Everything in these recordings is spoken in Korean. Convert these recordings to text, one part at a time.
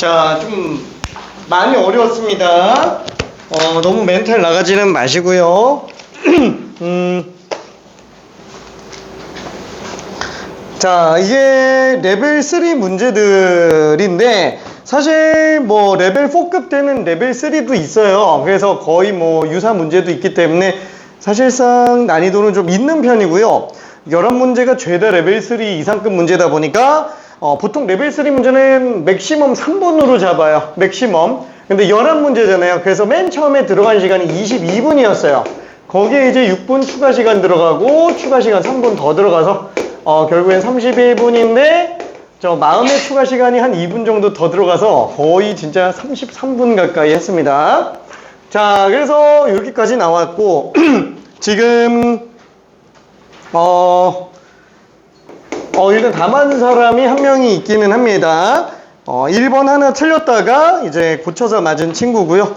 자, 좀 많이 어려웠습니다. 너무 멘탈 나가지는 마시고요. 자, 이게 레벨 3 문제들인데 사실 뭐 레벨 4급 되는 레벨 3도 있어요. 그래서 거의 뭐 유사 문제도 있기 때문에 사실상 난이도는 좀 있는 편이고요. 11문제가 죄다 레벨 3 이상급 문제다 보니까 보통 레벨 3 문제는 맥시멈 3분으로 잡아요. 맥시멈. 근데 11문제잖아요. 그래서 맨 처음에 들어간 시간이 22분이었어요. 거기에 이제 6분 추가 시간 들어가고 추가 시간 3분 더 들어가서 결국엔 31분인데 저 마음의 추가 시간이 한 2분 정도 더 들어가서 거의 진짜 33분 가까이 했습니다. 자, 그래서 여기까지 나왔고 지금 일단 다 맞은 사람이 한 명이 있기는 합니다. 1번 하나 틀렸다가 이제 고쳐서 맞은 친구고요.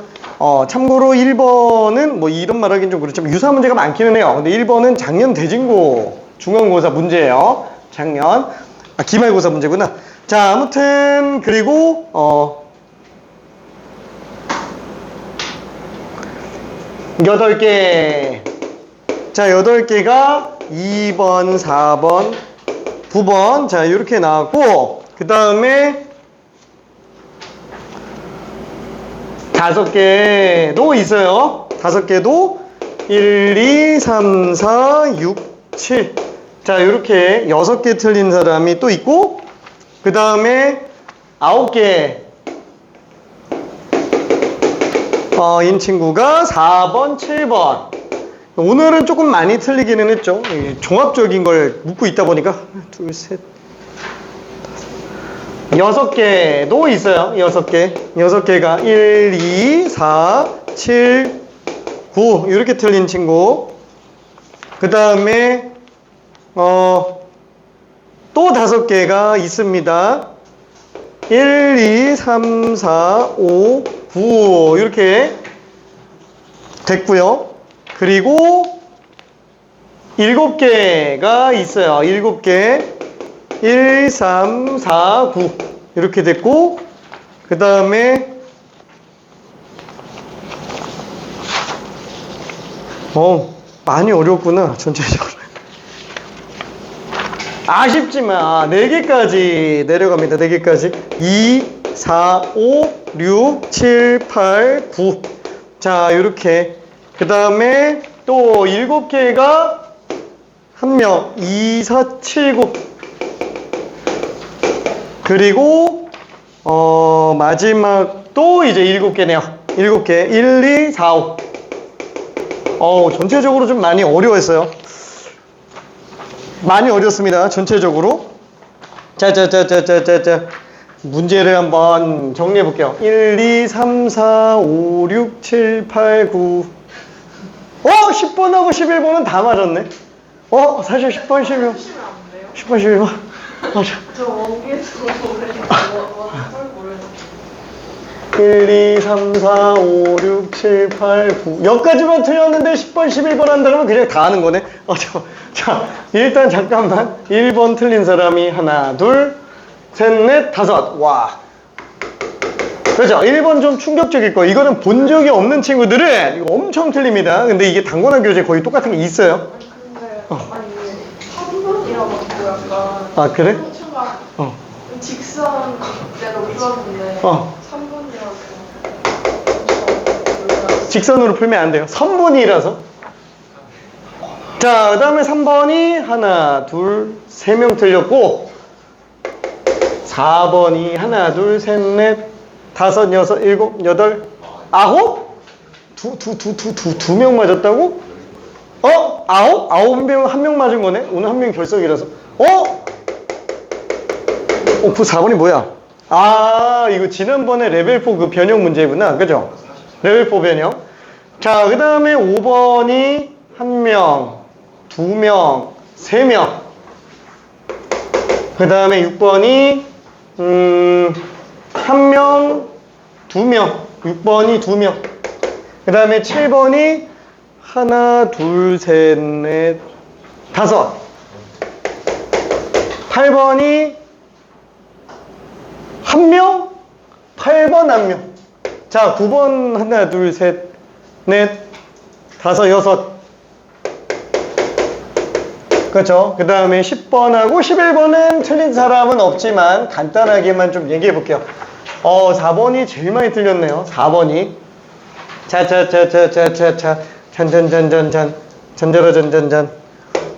참고로 1번은 뭐 이런 말 하긴 좀 그렇지만 유사 문제가 많기는 해요. 근데 1번은 작년 대진고 중간고사 문제예요. 작년. 기말고사 문제구나. 자, 아무튼 그리고 8개. 자, 8개가 2번, 4번, 9번. 자, 이렇게 나왔고 그 다음에 5개도 있어요. 5개도 1, 2, 3, 4, 6, 7. 자, 이렇게 6개 틀린 사람이 또 있고 그 다음에 9개 인 친구가 4번, 7번. 오늘은 조금 많이 틀리기는 했죠. 종합적인 걸 묻고 있다 보니까 하나, 둘, 셋, 6개도 있어요. 6개. 6개가 1, 2, 4, 7, 9 이렇게 틀린 친구. 그 다음에 또 5개가 있습니다. 1, 2, 3, 4, 5, 9 이렇게 됐고요. 그리고 7개가 있어요. 7개. 1, 3, 4, 9 이렇게 됐고 그 다음에 많이 어렵구나 전체적으로. 아쉽지만 4개까지 내려갑니다. 4개까지 2, 4, 5, 6, 7, 8, 9 자, 이렇게. 그 다음에 또 7개가 1명 2, 4, 7, 9 그리고 마지막 또 이제 7개네요. 7개 1, 2, 4, 5 전체적으로 좀 많이 어려웠어요. 많이 어렵습니다. 전체적으로. 자, 문제를 한번 정리해 볼게요. 1, 2, 3, 4, 5, 6, 7, 8, 9 10번하고 11번은 다 맞았네. 사실 10번, 11번 10번, 11번 저 원기에서 모르겠어요. 1, 2, 3, 4, 5, 6, 7, 8, 9 여기까지만 틀렸는데 10번, 11번 한다면 그냥 다 하는 거네. 자, 일단 잠깐만. 1번 틀린 사람이 하나, 둘, 셋, 넷, 5. 와. 그렇죠. 1번 좀 충격적일 거예요. 이거는 본 적이 없는 친구들은 이거 엄청 틀립니다. 근데 이게 당권화 교재 거의 똑같은 게 있어요. 근데 아니 3번이라고 약간 아, 그래? 직선 내가 풀었는데 3번이라고 직선으로 풀면 안 돼요. 선분이라서. 자, 그 다음에 3번이 하나, 둘, 3명 틀렸고 4번이 하나, 둘, 셋, 넷, 5, 6, 7, 8, 9? 두 명 맞았다고? 9? 9명 한 명 맞은 거네? 오늘 한 명 결석이라서. 그 4번이 뭐야? 이거 지난번에 레벨 4 그 변형 문제구나. 그죠? 레벨 4 변형. 자, 그 다음에 5번이 1명, 2명, 3명. 그 다음에 6번이 1명, 2명. 6번이 2명. 그 다음에 7번이 하나, 둘, 셋, 넷, 5. 8번이 1명, 8번 한 명. 자, 9번 하나, 둘, 셋, 넷, 다섯, 여섯. 그렇죠? 그 다음에 10번하고 11번은 틀린 사람은 없지만 간단하게만 좀 얘기해 볼게요. 4번이 제일 많이 틀렸네요. 4번이. 자자자자자자자 잔잔잔잔잔 잔자라잔잔잔.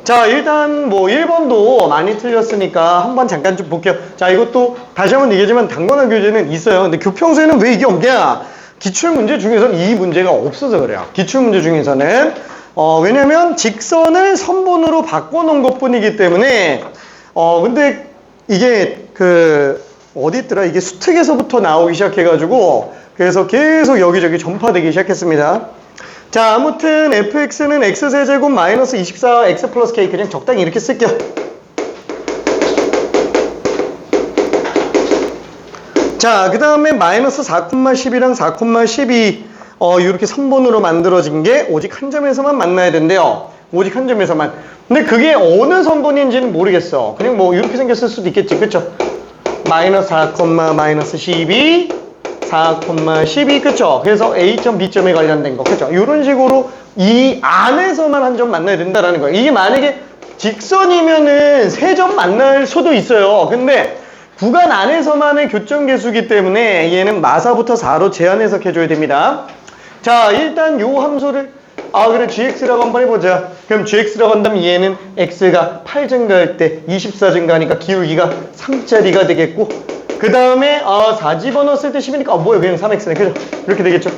자, 일단 뭐 1번도 많이 틀렸으니까 한번 잠깐 좀 볼게요. 자, 이것도 다시 한번 얘기하지만 당번화 교재는 있어요. 근데 교평소에는 왜 이게 없냐? 기출문제 중에서는 이 문제가 없어서 그래요. 기출문제 중에서는 왜냐면 직선을 선분으로 바꿔놓은 것 뿐이기 때문에 근데 이게 어디 있더라? 이게 수특에서부터 나오기 시작해가지고 그래서 계속 여기저기 전파되기 시작했습니다. 자, 아무튼 fx는 x세제곱 마이너스 24 x 플러스 k 그냥 적당히 이렇게 쓸게요. 자, 그 다음에 마이너스 4,10이랑 4,12 이렇게 선분으로 만들어진 게 오직 한 점에서만 만나야 된대요. 오직 한 점에서만. 근데 그게 어느 선분인지는 모르겠어. 그냥 뭐 이렇게 생겼을 수도 있겠지. 그쵸? 마이너스 4, 마이너스 12 4,12 그쵸? 그래서 A점, B점에 관련된 거 그쵸? 이런 식으로 이 안에서만 한 점 만나야 된다라는 거예요. 이게 만약에 직선이면은 세 점 만날 수도 있어요. 근데 구간 안에서만의 교점 계수기 때문에 얘는 마사부터 4로 제한 해석해줘야 됩니다. 자, 일단 요 함수를 그래 gx라고 한번 해보자. 그럼 gx라고 한다면 얘는 x가 8 증가할 때 24 증가하니까 기울기가 3짜리가 되겠고 그 다음에 4 집어넣었을 때 10이니까 뭐야 그냥 3x네 그죠? 이렇게 되겠죠?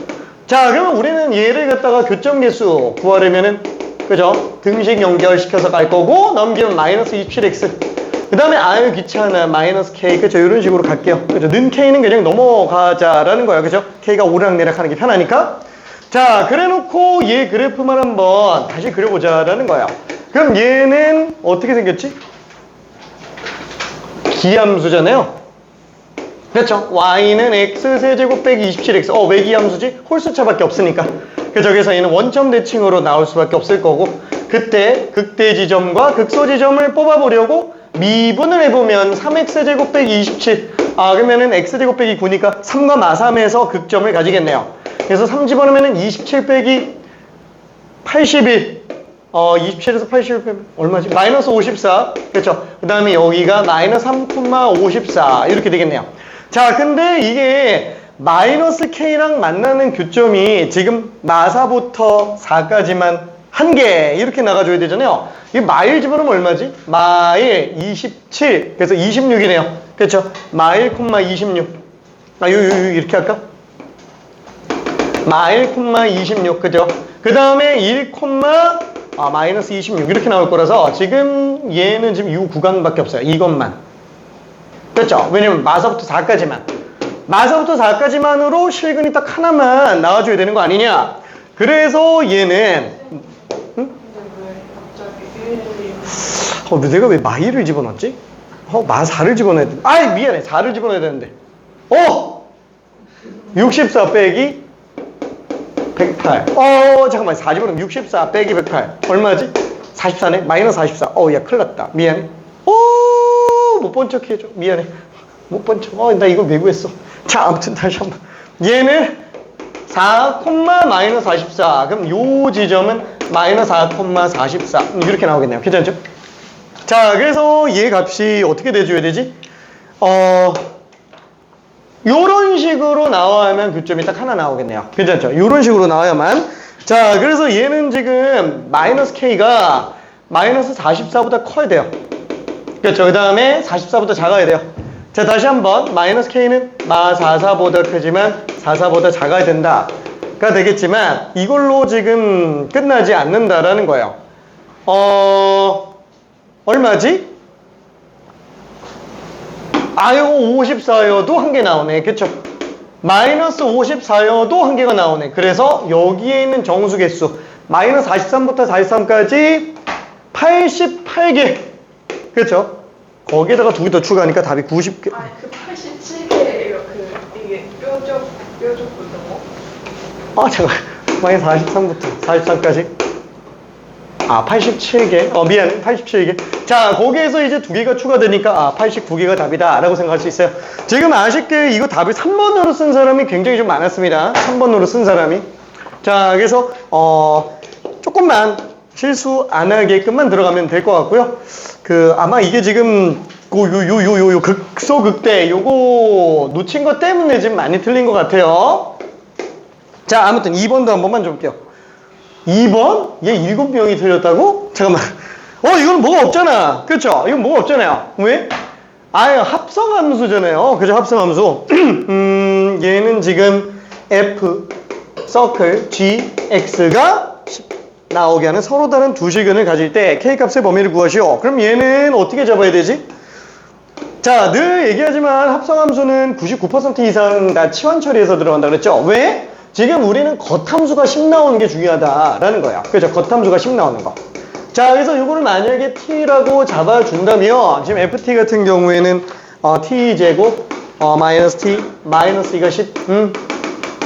자, 그러면 우리는 얘를 갖다가 교점 계수 구하려면은 그죠? 등식 연결시켜서 갈 거고 넘기면 마이너스 27x 그 다음에 아유 귀찮아 마이너스 k 그죠? 이런 식으로 갈게요. 그죠? 는 k는 그냥 넘어가자라는 거야. 그죠? k가 오락내락 하는 게 편하니까. 자, 그래 놓고 얘 그래프만 한번 다시 그려보자라는 거예요. 그럼 얘는 어떻게 생겼지? 기함수잖아요. 그렇죠? y는 x세제곱 빼기 27x. 왜 기함수지? 홀수차밖에 없으니까. 그죠? 그래서 얘는 원점 대칭으로 나올 수밖에 없을 거고 그때 극대 지점과 극소 지점을 뽑아보려고 미분을 해보면 3x제곱 빼기 27 그러면은 x제곱 빼기 9니까 3과 마3에서 극점을 가지겠네요. 그래서 3 집어넣으면 27 빼기 81 27에서 81 빼면 얼마지? 마이너스 54 그렇죠? 그 다음에 여기가 마이너스 3,54 이렇게 되겠네요. 자, 근데 이게 마이너스 k랑 만나는 교점이 지금 마4부터 4까지만 한 개 이렇게 나가줘야 되잖아요. 이 마일 집어넣으면 얼마지? 마일 27 그래서 26이네요. 그렇죠? 마일 콤마 26 이렇게 할까? 마일 콤마 26 그죠? 그 다음에 1 콤마 마이너스 26 이렇게 나올 거라서 지금 얘는 지금 이 구간밖에 없어요. 이것만. 그렇죠? 왜냐면 마사부터 4까지만. 마사부터 4까지만으로 실근이 딱 하나만 나와줘야 되는 거 아니냐? 그래서 얘는 근데 왜 갑자기 1, 내가 왜 마일을 집어넣었지? 마4를 집어넣어야 돼. 미안해. 4를 집어넣어야 되는데. 64 빼기 108. 잠깐만. 4 집어넣으면 64 빼기 108. 얼마지? 44네? 마이너스 44. 야, 큰일 났다. 미안해. 못 본 척 해줘. 미안해. 못 본 척. 나 이거 외구했어. 자, 아무튼 다시 한 번. 얘는 4, 마이너스 44. 그럼 요 지점은 마이너스 4, 44. 이렇게 나오겠네요. 괜찮죠? 자, 그래서 얘 값이 어떻게 돼줘야 되지? 요런 식으로 나와야만 교점이 딱 하나 나오겠네요. 괜찮죠? 요런 식으로 나와야만. 자, 그래서 얘는 지금 마이너스 k가 마이너스 44보다 커야 돼요. 그렇죠? 그 다음에 44보다 작아야 돼요. 자, 다시 한번 마이너스 k는 마 44보다 크지만 44보다 작아야 된다가 되겠지만 이걸로 지금 끝나지 않는다라는 거예요. 얼마지? 이거 54여도 한 개 나오네. 그쵸? 마이너스 54여도 한 개가 나오네. 그래서 여기에 있는 정수 개수 마이너스 43부터 43까지 88개. 그쵸? 거기에다가 2개 더 추가하니까 답이 90개. 그 87개예요. 이게 뾰족 붙는 거? 잠깐. 마이너스 43부터 43까지. 아, 87개. 미안해. 87개. 자, 거기에서 이제 2개가 추가되니까, 89개가 답이다. 라고 생각할 수 있어요. 지금 아쉽게 이거 답을 3번으로 쓴 사람이 굉장히 좀 많았습니다. 3번으로 쓴 사람이. 자, 그래서, 조금만 실수 안 하게끔만 들어가면 될 것 같고요. 아마 이게 지금, 극소극대, 요거 놓친 것 때문에 지금 많이 틀린 것 같아요. 자, 아무튼 2번도 한 번만 좀 볼게요. 2번? 얘 7명이 틀렸다고? 잠깐만. 이건 뭐가 없잖아. 그쵸? 이건 뭐가 없잖아요. 왜? 합성함수잖아요. 그죠? 합성함수. 얘는 지금 F, 서클, G, X가 나오게 하는 서로 다른 두 시근을 가질 때 K값의 범위를 구하시오. 그럼 얘는 어떻게 잡아야 되지? 자, 늘 얘기하지만 합성함수는 99% 이상 다 치환 처리해서 들어간다 그랬죠? 왜? 지금 우리는 겉함수가 10 나오는 게 중요하다라는 거야. 그죠? 겉함수가 10 나오는 거. 자, 그래서 이거를 만약에 t라고 잡아준다면 지금 ft 같은 경우에는 t제곱 마이너스 t 마이너스 이가 10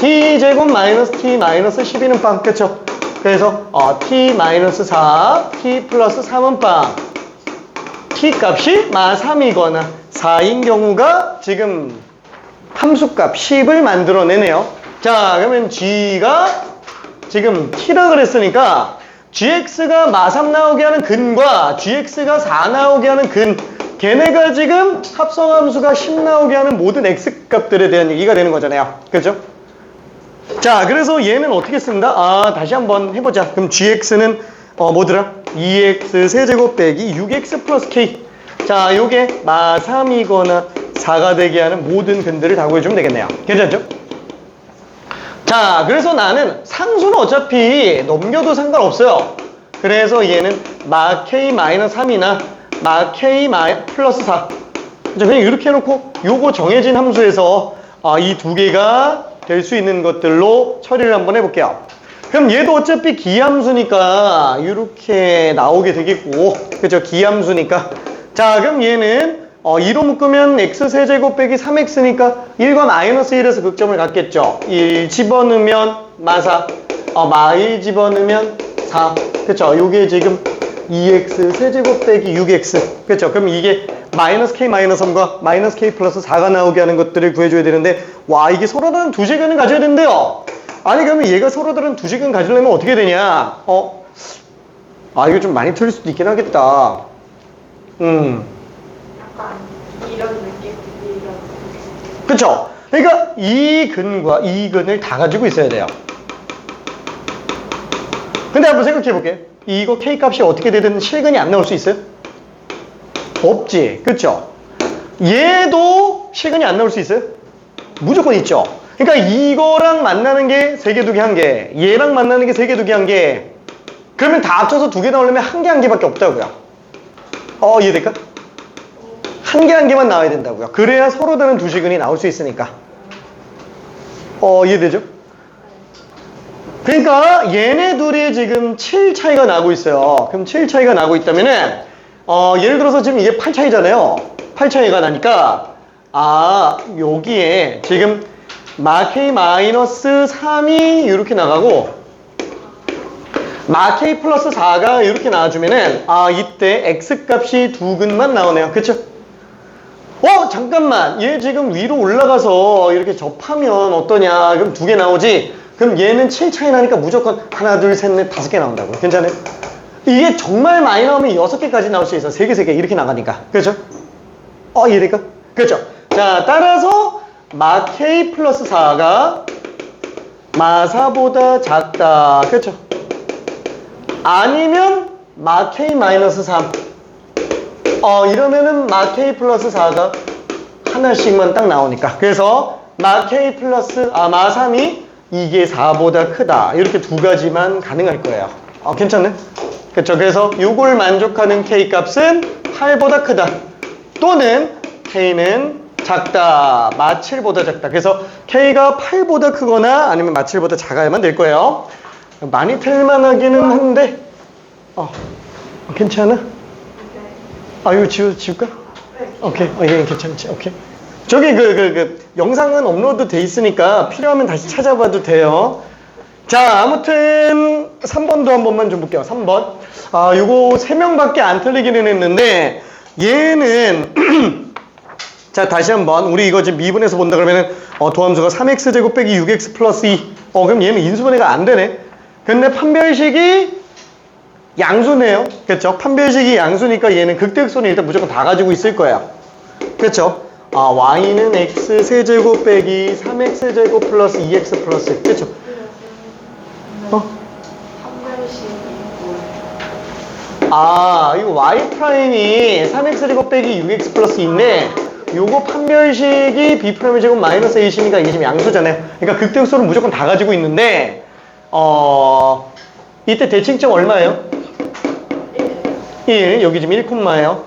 t제곱 마이너스 t 마이너스 12는 빵. 그쵸? 그래서 t 마이너스 4 t 플러스 3은 빵. t 값이 마 3이거나 4인 경우가 지금 함수값 10을 만들어내네요. 자, 그러면 g가 지금 t라 그랬으니까 gx가 마 3 나오게 하는 근과 gx가 4 나오게 하는 근, 걔네가 지금 합성함수가 10 나오게 하는 모든 x값들에 대한 얘기가 되는 거잖아요. 그죠? 자, 그래서 얘는 어떻게 쓴다? 다시 한번 해보자. 그럼 gx는 뭐더라? 2x 세제곱 빼기 6x 플러스 k. 자, 요게 마 3이거나 4가 되게 하는 모든 근들을 다 구해주면 되겠네요. 괜찮죠? 자, 그래서 나는 상수는 어차피 넘겨도 상관없어요. 그래서 얘는 마 k 마이너스 3이나 마 k 플러스 4. 그냥 이렇게 해놓고 요거 정해진 함수에서 이 두 개가 될 수 있는 것들로 처리를 한번 해볼게요. 그럼 얘도 어차피 기함수니까 이렇게 나오게 되겠고, 그죠? 기함수니까. 자, 그럼 얘는 2로 묶으면 x세제곱 빼기 3x니까 1과 마이너스 1에서 극점을 갖겠죠. 1 집어넣으면 마4, 마1 집어넣으면 4. 그쵸? 요게 지금 2x 세제곱 빼기 6x. 그쵸? 그럼 이게 마이너스 k 마이너스 3과 마이너스 k 플러스 4가 나오게 하는 것들을 구해줘야 되는데, 와, 이게 서로 다른 두 시근을 가져야 된대요. 아니, 그러면 얘가 서로 다른 두 시근 가지려면 어떻게 되냐? 이거 좀 많이 틀릴 수도 있긴 하겠다. 약간 이런 느낌? 이런 느낌. 그쵸? 그러니까 이 근과 이 근을 다 가지고 있어야 돼요. 근데 한번 생각해 볼게요. 이거 K 값이 어떻게 되든 실근이 안 나올 수 있어요? 없지. 그쵸? 얘도 실근이 안 나올 수 있어요? 무조건 있죠. 그러니까 이거랑 만나는 게 3개, 2개, 1개. 얘랑 만나는 게 3개, 2개, 1개. 그러면 다 합쳐서 2개 나오려면 1개, 1개밖에 없다고요. 이해될까? 1개, 1개만 나와야 된다고요. 그래야 서로 다른 두 시근이 나올 수 있으니까. 이해되죠? 그러니까 얘네 둘이 지금 7 차이가 나고 있어요. 그럼 7 차이가 나고 있다면은 예를 들어서 지금 이게 8 차이잖아요. 8 차이가 나니까 여기에 지금 마 k 마이너스 3이 이렇게 나가고 마 k 플러스 4가 이렇게 나와주면은 이때 x 값이 두 근만 나오네요. 그쵸? 잠깐만, 얘 지금 위로 올라가서 이렇게 접하면 어떠냐? 그럼 2개 나오지? 그럼 얘는 7 차이 나니까 무조건 하나, 둘, 셋, 넷, 5개 나온다고. 괜찮아요? 이게 정말 많이 나오면 6개까지 나올 수 있어. 3개, 3개 이렇게 나가니까. 그렇죠? 이해될까? 그렇죠? 자, 따라서 마 k 플러스 4가 마 4보다 작다. 그렇죠? 아니면 마 k 마이너스 3. 이러면은 마 k 플러스 4가 하나씩만 딱 나오니까. 그래서 마 k 플러스 마 3이 이게 4보다 크다. 이렇게 두 가지만 가능할 거예요. 괜찮네? 그쵸? 그래서 요걸 만족하는 k 값은 8보다 크다. 또는 k는 작다. 마 7보다 작다. 그래서 k가 8보다 크거나 아니면 마 7보다 작아야만 될 거예요. 많이 틀만하기는 한데 괜찮아? 이거 지울까? 네. 오케이. 예, 괜찮지. 오케이. 저기 영상은 업로드 돼 있으니까 필요하면 다시 찾아봐도 돼요. 자, 아무튼 3번도 한 번만 좀 볼게요. 3번. 요거 3명밖에 안 틀리기는 했는데 얘는 자, 다시 한번 우리 이거 지금 미분해서 본다 그러면은 도함수가 3x제곱 빼기 6x 플러스 2. 그럼 얘는 인수분해가 안 되네. 근데 판별식이 양수네요. 그렇죠? 판별식이 양수니까 얘는 극대극소는 일단 무조건 다 가지고 있을 거예요. 그렇죠? y는 x세제곱 빼기 3x제곱 플러스 2x 플러스 1. 그렇죠? 판별식이 뭐예요? 이거 y 프라임이 3x제곱 빼기 6x 플러스 2인데 요거 판별식이 b 프라임의 제곱 마이너스 a시니까 이게 지금 양수잖아요. 그러니까 극대극소는 무조건 다 가지고 있는데 이때 대칭점 얼마예요? 1. 여기 지금 1콤마예요.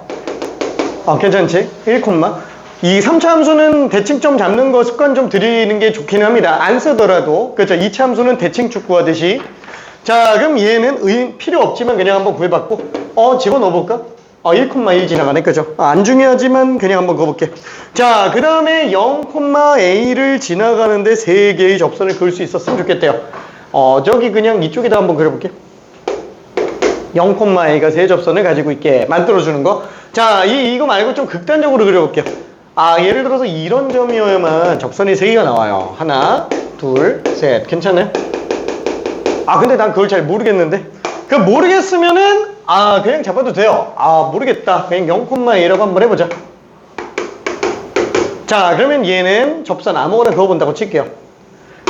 괜찮지? 1콤마. 이 3차 함수는 대칭점 잡는 거 습관 좀 들이는 게 좋긴 합니다. 안 쓰더라도. 그렇죠? 2차 함수는 대칭축 구하듯이. 자, 그럼 얘는 필요 없지만 그냥 한번 구해봤고, 집어넣어볼까? 1,1 지나가네. 그죠? 안 중요하지만 그냥 한번 그어볼게. 자, 그 다음에 0,a를 지나가는데 3개의 접선을 그을 수 있었으면 좋겠대요. 저기 그냥 이쪽에다 한번 그려볼게. 0,a가 3접선을 가지고 있게 만들어주는 거. 자, 이거 말고 좀 극단적으로 그려볼게요. 예를 들어서 이런 점이어야만 접선이 3개가 나와요. 하나, 둘, 셋. 괜찮아요? 근데 난 그걸 잘 모르겠는데. 모르겠으면은, 그냥 잡아도 돼요. 모르겠다. 그냥 0,a라고 한번 해보자. 자, 그러면 얘는 접선 아무거나 그어본다고 칠게요.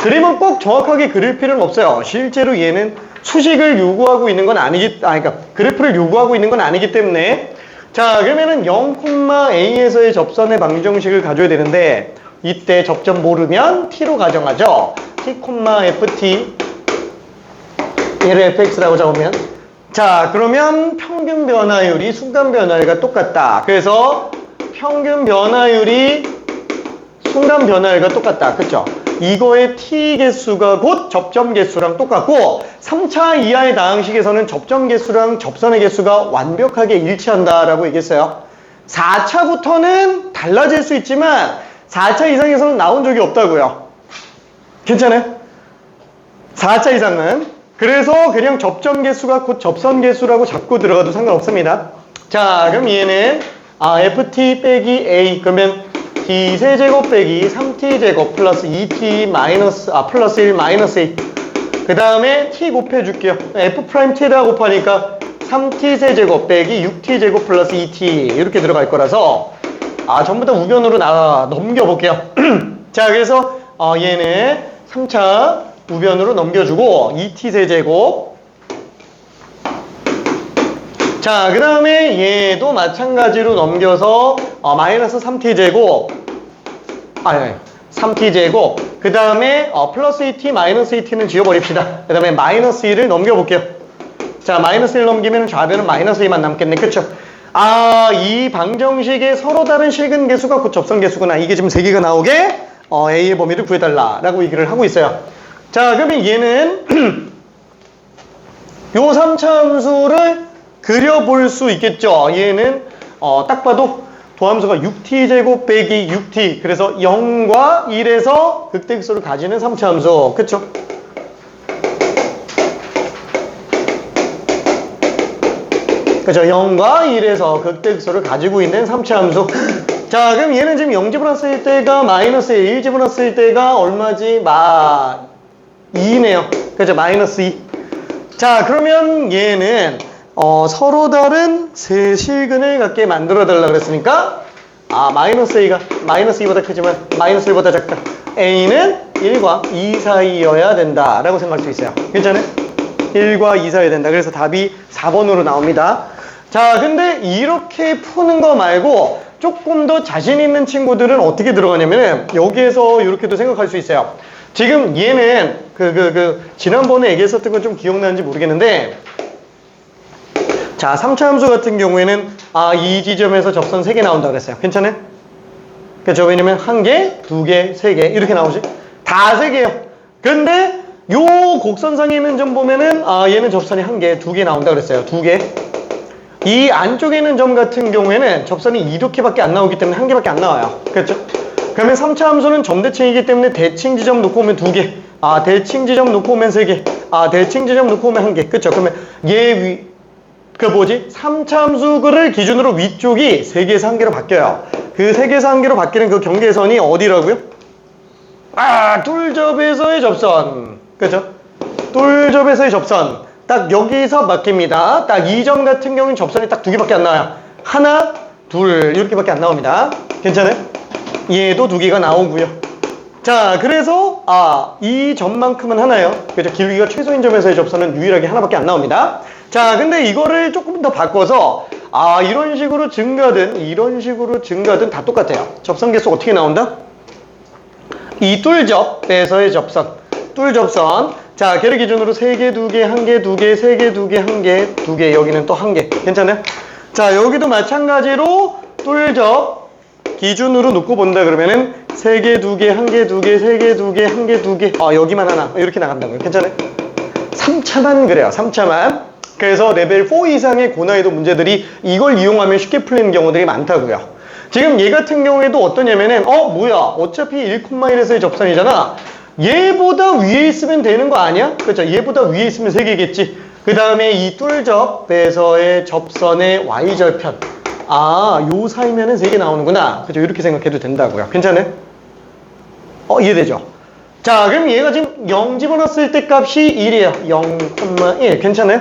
그림은 꼭 정확하게 그릴 필요는 없어요. 실제로 얘는 수식을 요구하고 있는 건 그러니까 그래프를 요구하고 있는 건 아니기 때문에. 자, 그러면은 0,a에서의 접선의 방정식을 가져야 되는데 이때 접점 모르면 t로 가정하죠. t, ft 얘를 fx라고 적으면, 자, 그러면 평균 변화율이 순간 변화율과 똑같다. 그래서 평균 변화율이 순간 변화율과 똑같다. 그쵸? 이거의 t 개수가 곧 접점 개수랑 똑같고 3차 이하의 다항식에서는 접점 개수랑 접선의 개수가 완벽하게 일치한다라고 얘기했어요. 4차부터는 달라질 수 있지만 4차 이상에서는 나온 적이 없다고요. 괜찮아요? 4차 이상은. 그래서 그냥 접점 개수가 곧 접선 개수라고 잡고 들어가도 상관없습니다. 자, 그럼 얘는 ft 빼기 a 그러면 t 세제곱 빼기 3t제곱 플러스 2t 마이너스 플러스 1 마이너스 1. 그 다음에 t 곱해줄게요. f 프라임 t에다 곱하니까 3t 세제곱 빼기 6t제곱 플러스 2t 이렇게 들어갈 거라서 전부 다 우변으로 넘겨볼게요. 자, 그래서 얘는 3차 우변으로 넘겨주고 2t 세제곱. 자, 그 다음에 얘도 마찬가지로 넘겨서 마이너스 3t제곱 3t제곱 그 다음에 플러스 2t 마이너스 2t는 지워버립시다. 그 다음에 마이너스 1을 넘겨볼게요. 자, 마이너스 1 넘기면 좌변은 마이너스 2만 남겠네. 그쵸? 이 방정식의 서로 다른 실근 개수가 곧 접선 개수구나. 이게 지금 3개가 나오게 a의 범위를 구해달라 라고 얘기를 하고 있어요. 자, 그러면 얘는 요 3차 함수를 그려볼 수 있겠죠. 얘는 딱 봐도 도함수가 6t제곱 빼기 6t 그래서 0과 1에서 극대극소를 가지는 3차 함수. 그쵸? 그죠? 0과 1에서 극대극소를 가지고 있는 3차 함수. 자, 그럼 얘는 지금 0 집어넣었을 때가 마이너스 1 집어넣었을 때가 얼마지? 2네요. 그죠? 마이너스 2. 자, 그러면 얘는 서로 다른 세 실근을 갖게 만들어 달라 그랬으니까 마이너스 a가 마이너스 2보다 크지만 마이너스 1보다 작다. a는 1과 2 사이여야 된다 라고 생각할 수 있어요. 괜찮아요? 1과 2 사이여야 된다. 그래서 답이 4번으로 나옵니다. 자, 근데 이렇게 푸는 거 말고 조금 더 자신 있는 친구들은 어떻게 들어가냐면은 여기에서 이렇게도 생각할 수 있어요. 지금 얘는 지난번에 얘기했었던 건 좀 기억나는지 모르겠는데, 자, 3차 함수 같은 경우에는 이 지점에서 접선 3개 나온다고 그랬어요. 괜찮아요? 그렇죠? 왜냐면 1개, 2개, 3개 이렇게 나오지? 다 3개예요. 근데 요 곡선상에 있는 점 보면은 얘는 접선이 1개, 2개 나온다고 그랬어요. 2개. 이 안쪽에 있는 점 같은 경우에는 접선이 이렇게밖에 안 나오기 때문에 1개밖에 안 나와요. 그렇죠? 그러면 3차 함수는 점대칭이기 때문에 대칭 지점 놓고 오면 2개. 아, 대칭 지점 놓고 오면 3개. 아, 대칭 지점 놓고 오면 1개. 그쵸? 그러면 그 뭐지? 3차함수를 기준으로 위쪽이 3개에서 1개로 바뀌어요. 그 3개에서 1개로 바뀌는 그 경계선이 어디라고요? 아, 뚫접에서의 접선. 그죠? 뚫접에서의 접선. 딱 여기서 바뀝니다. 딱 이 점 같은 경우는 접선이 딱 2개밖에 안 나와요. 하나, 둘, 이렇게밖에 안 나옵니다. 괜찮아요? 얘도 2개가 나오고요. 자, 그래서 이 점만큼은 하나요. 그죠? 길이가 최소인 점에서의 접선은 유일하게 하나밖에 안 나옵니다. 자, 근데 이거를 조금 더 바꿔서 이런 식으로 증가든 다 똑같아요. 접선 개수 어떻게 나온다? 이 뚫접에서의 접선. 뚫접선. 자, 걔를 기준으로 3개, 2개, 1개, 2개, 3개, 2개, 1개, 2개, 여기는 또 1개. 괜찮아요? 자, 여기도 마찬가지로 뚫접 기준으로 놓고 본다 그러면은 3개, 2개, 1개, 2개, 3개, 2개, 1개, 2개. 여기만 하나. 이렇게 나간다고요. 괜찮아요? 3차만 그래요. 3차만. 그래서 레벨 4 이상의 고난이도 문제들이 이걸 이용하면 쉽게 풀리는 경우들이 많다고요. 지금 얘 같은 경우에도 어떠냐면은 뭐야 어차피 1,1에서의 접선이잖아. 얘보다 위에 있으면 되는 거 아니야? 그렇죠? 얘보다 위에 있으면 3개겠지. 그 다음에 이 뚫접에서의 접선의 y절편. 요 사이면은 3개 나오는구나. 그죠? 이렇게 생각해도 된다고요. 괜찮아요? 이해되죠? 자, 그럼 얘가 지금 0 집어넣었을 때 값이 1이에요. 0,1. 괜찮아요?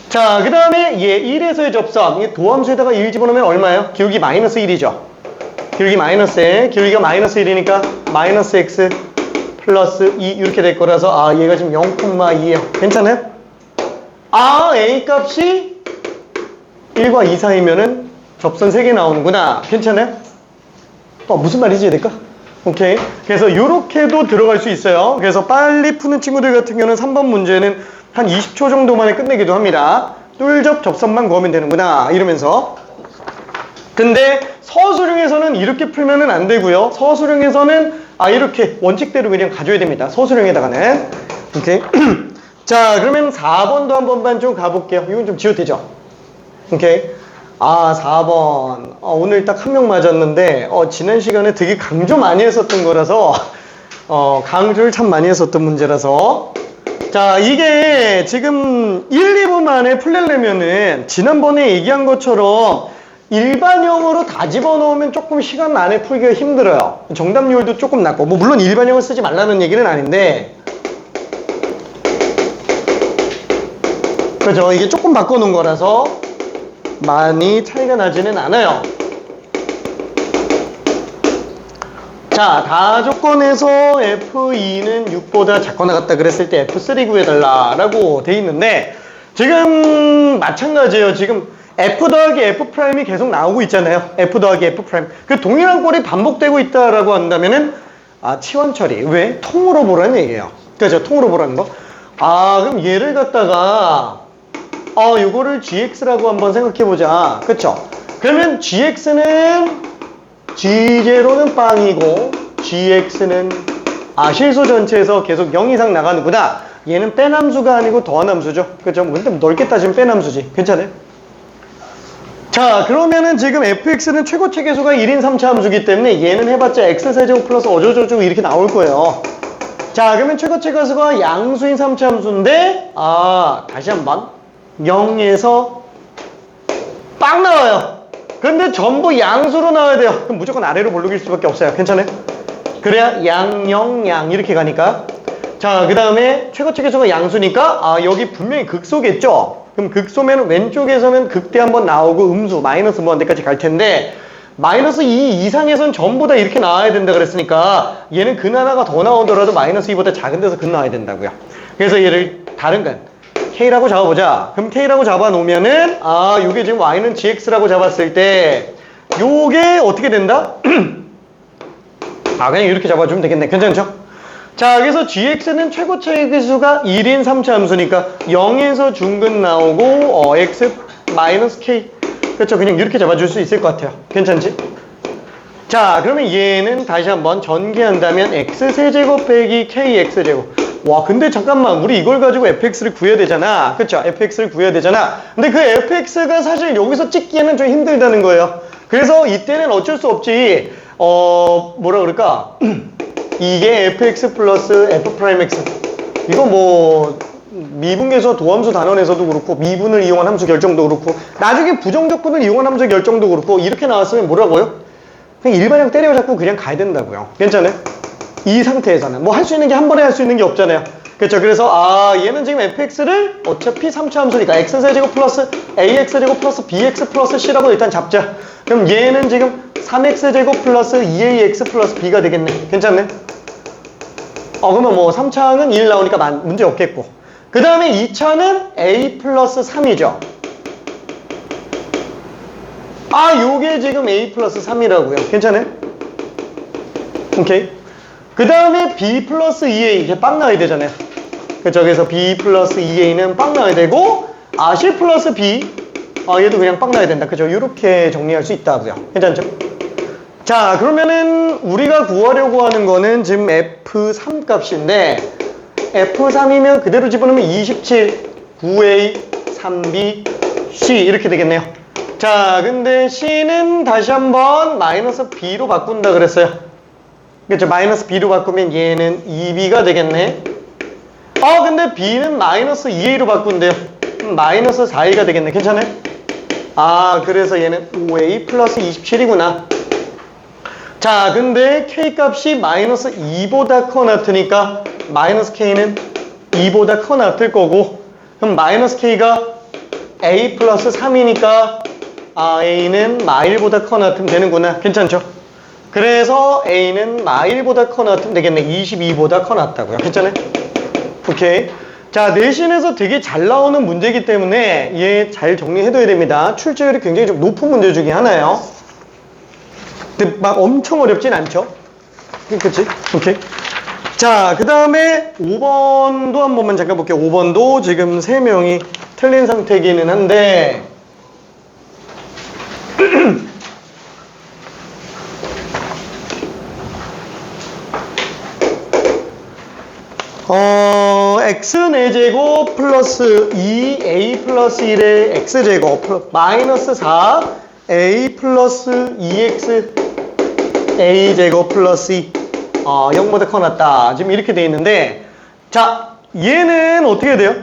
자, 그 다음에 얘 1에서의 접선. 도함수에다가 1 집어넣으면 얼마예요? 기울기 마이너스 1이죠. 기울기 마이너스에 기울기가 마이너스 1이니까 마이너스 x 플러스 2 이렇게 될 거라서 얘가 지금 0,2예요. 괜찮아요? A 값이 1과 2 사이면은 접선 3개 나오는구나. 괜찮아요? 무슨 말인지 이해될까? 오케이. 그래서 이렇게도 들어갈 수 있어요. 그래서 빨리 푸는 친구들 같은 경우는 3번 문제는 한 20초 정도 만에 끝내기도 합니다. 뚫접 접선만 구하면 되는구나 이러면서. 근데 서술형에서는 이렇게 풀면은 안 되고요. 서술형에서는 이렇게 원칙대로 그냥 가져야 됩니다. 서술형에다가는. 오케이. 자, 그러면 4번도 한 번만 좀 가볼게요. 이건 좀 지워도 되죠? 오케이. 4번. 오늘 딱 한 명 맞았는데, 지난 시간에 되게 강조 많이 했었던 거라서, 강조를 참 많이 했었던 문제라서. 자, 이게 지금 1, 2분 만에 풀려면은, 지난번에 얘기한 것처럼, 일반형으로 다 집어넣으면 조금 시간 안에 풀기가 힘들어요. 정답률도 조금 낮고, 물론 일반형을 쓰지 말라는 얘기는 아닌데, 그죠? 이게 조금 바꿔놓은 거라서, 많이 차이가 나지는 않아요. 자, 다 조건에서 F2는 6보다 작거나 같다 그랬을 때 F3 구해달라 라고 돼 있는데 지금 마찬가지예요. 지금 F 더하기 F'이 계속 나오고 있잖아요. F 더하기 F'. 그 동일한 꼴이 반복되고 있다라고 한다면은 치환 처리. 왜? 통으로 보라는 얘기예요. 그죠? 통으로 보라는 거. 그럼 얘를 갖다가 요거를 gx라고 한번 생각해보자. 그쵸? 그러면 gx는 g0는 빵이고 gx는 실수 전체에서 계속 0 이상 나가는구나. 얘는 뺀 함수가 아니고 더한 함수죠. 그쵸? 근데 넓게 따지면 뺀 함수지. 괜찮아요? 자, 그러면은 지금 fx는 최고치 계수가 1인 3차 함수기 때문에 얘는 해봤자 x세제곱 플러스 어쩌고저쩌고 이렇게 나올 거예요. 자, 그러면 최고치 계수가 양수인 3차 함수인데 다시 한번 0에서 빵 나와요. 근데 전부 양수로 나와야 돼요. 그럼 무조건 아래로 몰록일 수밖에 없어요. 괜찮아요? 그래야 양, 이렇게 가니까. 자, 그 다음에 최고치 계수가 양수니까 여기 분명히 극소겠죠? 그럼 극소면 왼쪽에서는 극대 한번 나오고 음수, 마이너스 뭐 데까지 갈 텐데 마이너스 2 이상에선 전부 다 이렇게 나와야 된다 그랬으니까 얘는 근 하나가 더 나오더라도 마이너스 2보다 작은 데서 근 나와야 된다고요. 그래서 얘를 다른 근 K라고 잡아보자. 그럼 K라고 잡아놓으면은 요게 지금 Y는 GX라고 잡았을 때 요게 어떻게 된다? 그냥 이렇게 잡아주면 되겠네. 괜찮죠? 자, 그래서 GX는 최고차의 계수가 1인 3차 함수니까 0에서 중근 나오고 X 마이너스 K. 그렇죠? 그냥 이렇게 잡아줄 수 있을 것 같아요. 괜찮지? 자, 그러면 얘는 다시 한번 전개한다면 X세제곱 빼기 KX제곱. 와, 근데 잠깐만, 우리 이걸 가지고 fx를 구해야 되잖아. 그쵸? fx를 구해야 되잖아. 근데 그 fx가 사실 여기서 찍기에는 좀 힘들다는 거예요. 그래서 이때는 어쩔 수 없지. 뭐라 그럴까? 이게 fx 플러스 f 프라임 x. 이거 뭐 미분계수와 도함수 단원에서도 그렇고 미분을 이용한 함수 결정도 그렇고 나중에 부정적분을 이용한 함수 결정도 그렇고 이렇게 나왔으면 뭐라고요? 그냥 일반형 때려잡고 그냥 가야 된다고요. 괜찮아요? 이 상태에서는 뭐 할 수 있는 게 한 번에 할 수 있는 게 없잖아요. 그렇죠? 그래서 얘는 지금 fx를 어차피 3차 함수니까 x제곱 플러스 ax제곱 플러스 bx 플러스 c라고 일단 잡자. 그럼 얘는 지금 3x제곱 플러스 2ax 플러스 b가 되겠네. 괜찮네? 그러면 뭐 3차는 1 나오니까 문제 없겠고, 그 다음에 2차는 a 플러스 3이죠. 요게 지금 a 플러스 3이라고요. 괜찮아요? 오케이. 그 다음에 b 플러스 2a, 이게 빵 나와야 되잖아요. 그쵸? 그래서 b 플러스 2a는 빵 나와야 되고, c 플러스 b, 얘도 그냥 빵 나와야 된다. 그죠? 이렇게 정리할 수 있다고요. 괜찮죠? 자, 그러면은 우리가 구하려고 하는 거는 지금 f3 값인데, f3이면 그대로 집어넣으면 27, 9a, 3b, c 이렇게 되겠네요. 자, 근데 c는 다시 한번 마이너스 b로 바꾼다 그랬어요. 그렇죠? 마이너스 b로 바꾸면 얘는 2b가 되겠네. 근데 b는 마이너스 2a로 바꾼대요. 마이너스 4a가 되겠네. 괜찮아요? 그래서 얘는 5a 플러스 27이구나. 자, 근데 k 값이 마이너스 2보다 커 나트니까 마이너스 k는 2보다 커 나트일 거고, 그럼 마이너스 k가 a 플러스 3이니까 a는 마1보다 커 나트면 되는구나. 괜찮죠? 그래서 a는 마1보다 커 나트면 되겠네. 22보다 커 나트다고요. 괜찮아요? 오케이. 자, 내신에서 되게 잘 나오는 문제이기 때문에 얘 잘 정리해둬야 됩니다. 출제율이 굉장히 좀 높은 문제 중에 하나예요. 근데 막 엄청 어렵진 않죠? 그치? 오케이. 자, 그 다음에 5번도 한 번만 잠깐 볼게요. 5번도 지금 3명이 틀린 상태이기는 한데, x4제곱 플러스 2a 플러스 1의 x제곱 마이너스 4a 플러스 2x a제곱 플러스 2 0보다 커 낫다. 지금 이렇게 돼 있는데, 자, 얘는 어떻게 돼요?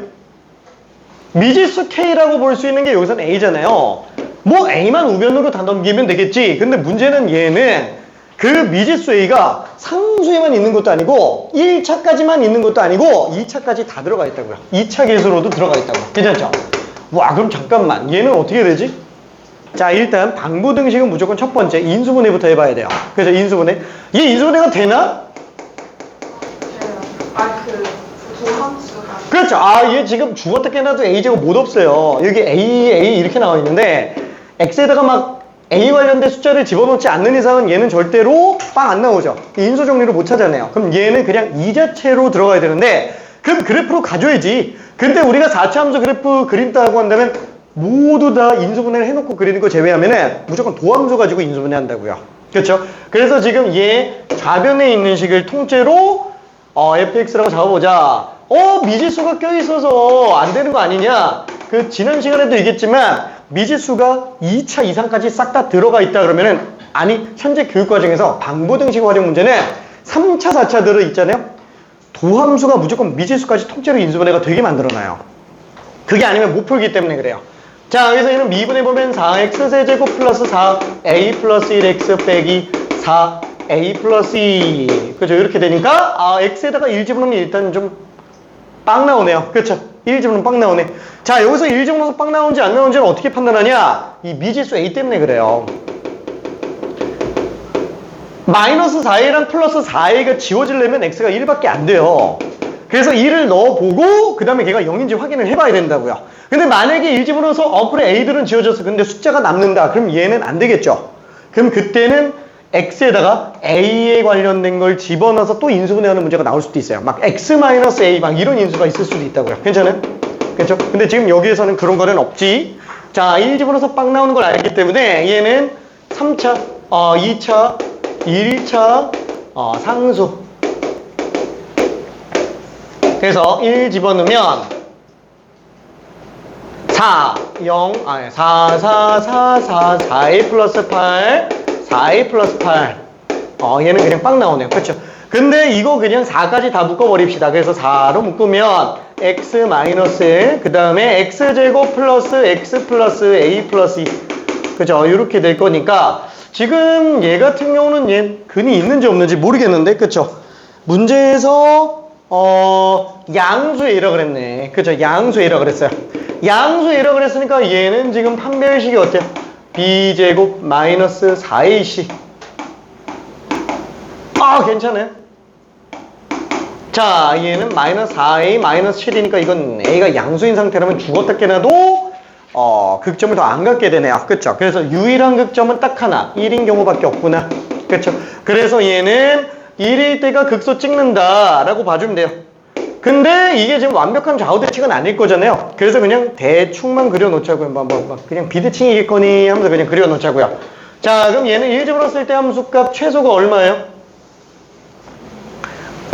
미지수 k라고 볼 수 있는 게 여기서는 a잖아요. 뭐 a만 우변으로 다 넘기면 되겠지. 근데 문제는 얘는 그 미지수 a가 상수에만 있는 것도 아니고 1차까지만 있는 것도 아니고 2차까지 다 들어가 있다고요. 2차 계수로도 들어가 있다고. 괜찮죠? 와, 그럼 잠깐만, 얘는 어떻게 되지? 자, 일단 방부등식은 무조건 첫 번째 인수분해부터 해봐야 돼요. 그래서 인수분해, 얘 인수분해가 되나? 도함수가. 그렇죠. 얘 지금 죽었다 깨나도 a제곱 못 없어요. 여기 a 이렇게 나와 있는데, x에다가 막 a 관련된 숫자를 집어넣지 않는 이상은 얘는 절대로 빵 안 나오죠. 인수 정리를 못 찾아내요. 그럼 얘는 그냥 이 자체로 들어가야 되는데, 그럼 그래프로 가줘야지. 근데 우리가 4차 함수 그래프 그린다고 한다면 모두 다 인수분해를 해놓고 그리는 거 제외하면은 무조건 도함수 가지고 인수분해 한다고요. 그렇죠? 그래서 지금 얘 좌변에 있는 식을 통째로 fx라고 잡아보자. 미지수가 껴있어서 안 되는 거 아니냐? 그 지난 시간에도 얘기했지만 미지수가 2차 이상까지 싹 다 들어가 있다 그러면은, 아니, 현재 교육과정에서 방부등식 활용 문제는 3차, 4차 들어 있잖아요. 도함수가 무조건 미지수까지 통째로 인수분해가 되게 만들어놔요. 그게 아니면 못 풀기 때문에 그래요. 자, 여기서 얘는 미분해보면 4x세제곱 플러스 4a 플러스 1x 빼기 4a 플러스 2. 그죠? 이렇게 되니까 x에다가 1 집어넣으면 일단 좀 빵 나오네요. 그렇죠? 1 집어넣으면 빵 나오네. 자, 여기서 1 집어넣어서 빵 나오는지 안 나오는지는 어떻게 판단하냐? 이 미지수 a 때문에 그래요. 마이너스 4a랑 플러스 4a가 지워지려면 x가 1밖에 안 돼요. 그래서 1을 넣어보고 그 다음에 걔가 0인지 확인을 해봐야 된다고요. 근데 만약에 1 집어넣어서 그래 a들은 지워졌어. 근데 숫자가 남는다. 그럼 얘는 안 되겠죠. 그럼 그때는 x에다가 a에 관련된 걸 집어넣어서 또 인수분해하는 문제가 나올 수도 있어요. 막 x-a 막 이런 인수가 있을 수도 있다고요. 괜찮아요? 그렇죠? 근데 지금 여기에서는 그런 거는 없지. 자, 1 집어넣어서 빵 나오는 걸 알기 때문에 얘는 3차, 2차, 1차 상수. 그래서 1 집어넣으면 4, 4a 플러스 8, 4a 플러스 8. 얘는 그냥 빵 나오네요. 그렇죠? 근데 이거 그냥 4까지 다 묶어버립시다. 그래서 4로 묶으면 x 마이너스 1, 그 다음에 x제곱 플러스 x 플러스 a 플러스 2. 그죠? 이렇게 될 거니까 지금 얘 같은 경우는 얘 근이 있는지 없는지 모르겠는데, 그쵸? 문제에서 양수이라 그랬네. 그쵸? 양수이라 그랬어요. 양수이라 그랬으니까 얘는 지금 판별식이 어때요? b제곱 마이너스 4ac. 아, 괜찮아요. 자, 얘는 마이너스 4a 마이너스 7이니까 이건 a가 양수인 상태라면 죽었다 깨나도 극점을 더 안 갖게 되네요. 그쵸? 그래서 유일한 극점은 딱 하나, 1인 경우밖에 없구나. 그쵸? 그래서 얘는 1일 때가 극소 찍는다 라고 봐주면 돼요. 근데 이게 지금 완벽한 좌우대칭은 아닐 거잖아요. 그래서 그냥 대충만 그려놓자고요. 그냥 비대칭이겠거니 하면서 그냥 그려놓자고요. 자, 그럼 얘는 1제곱으로 쓸 때 함수값 최소가 얼마예요?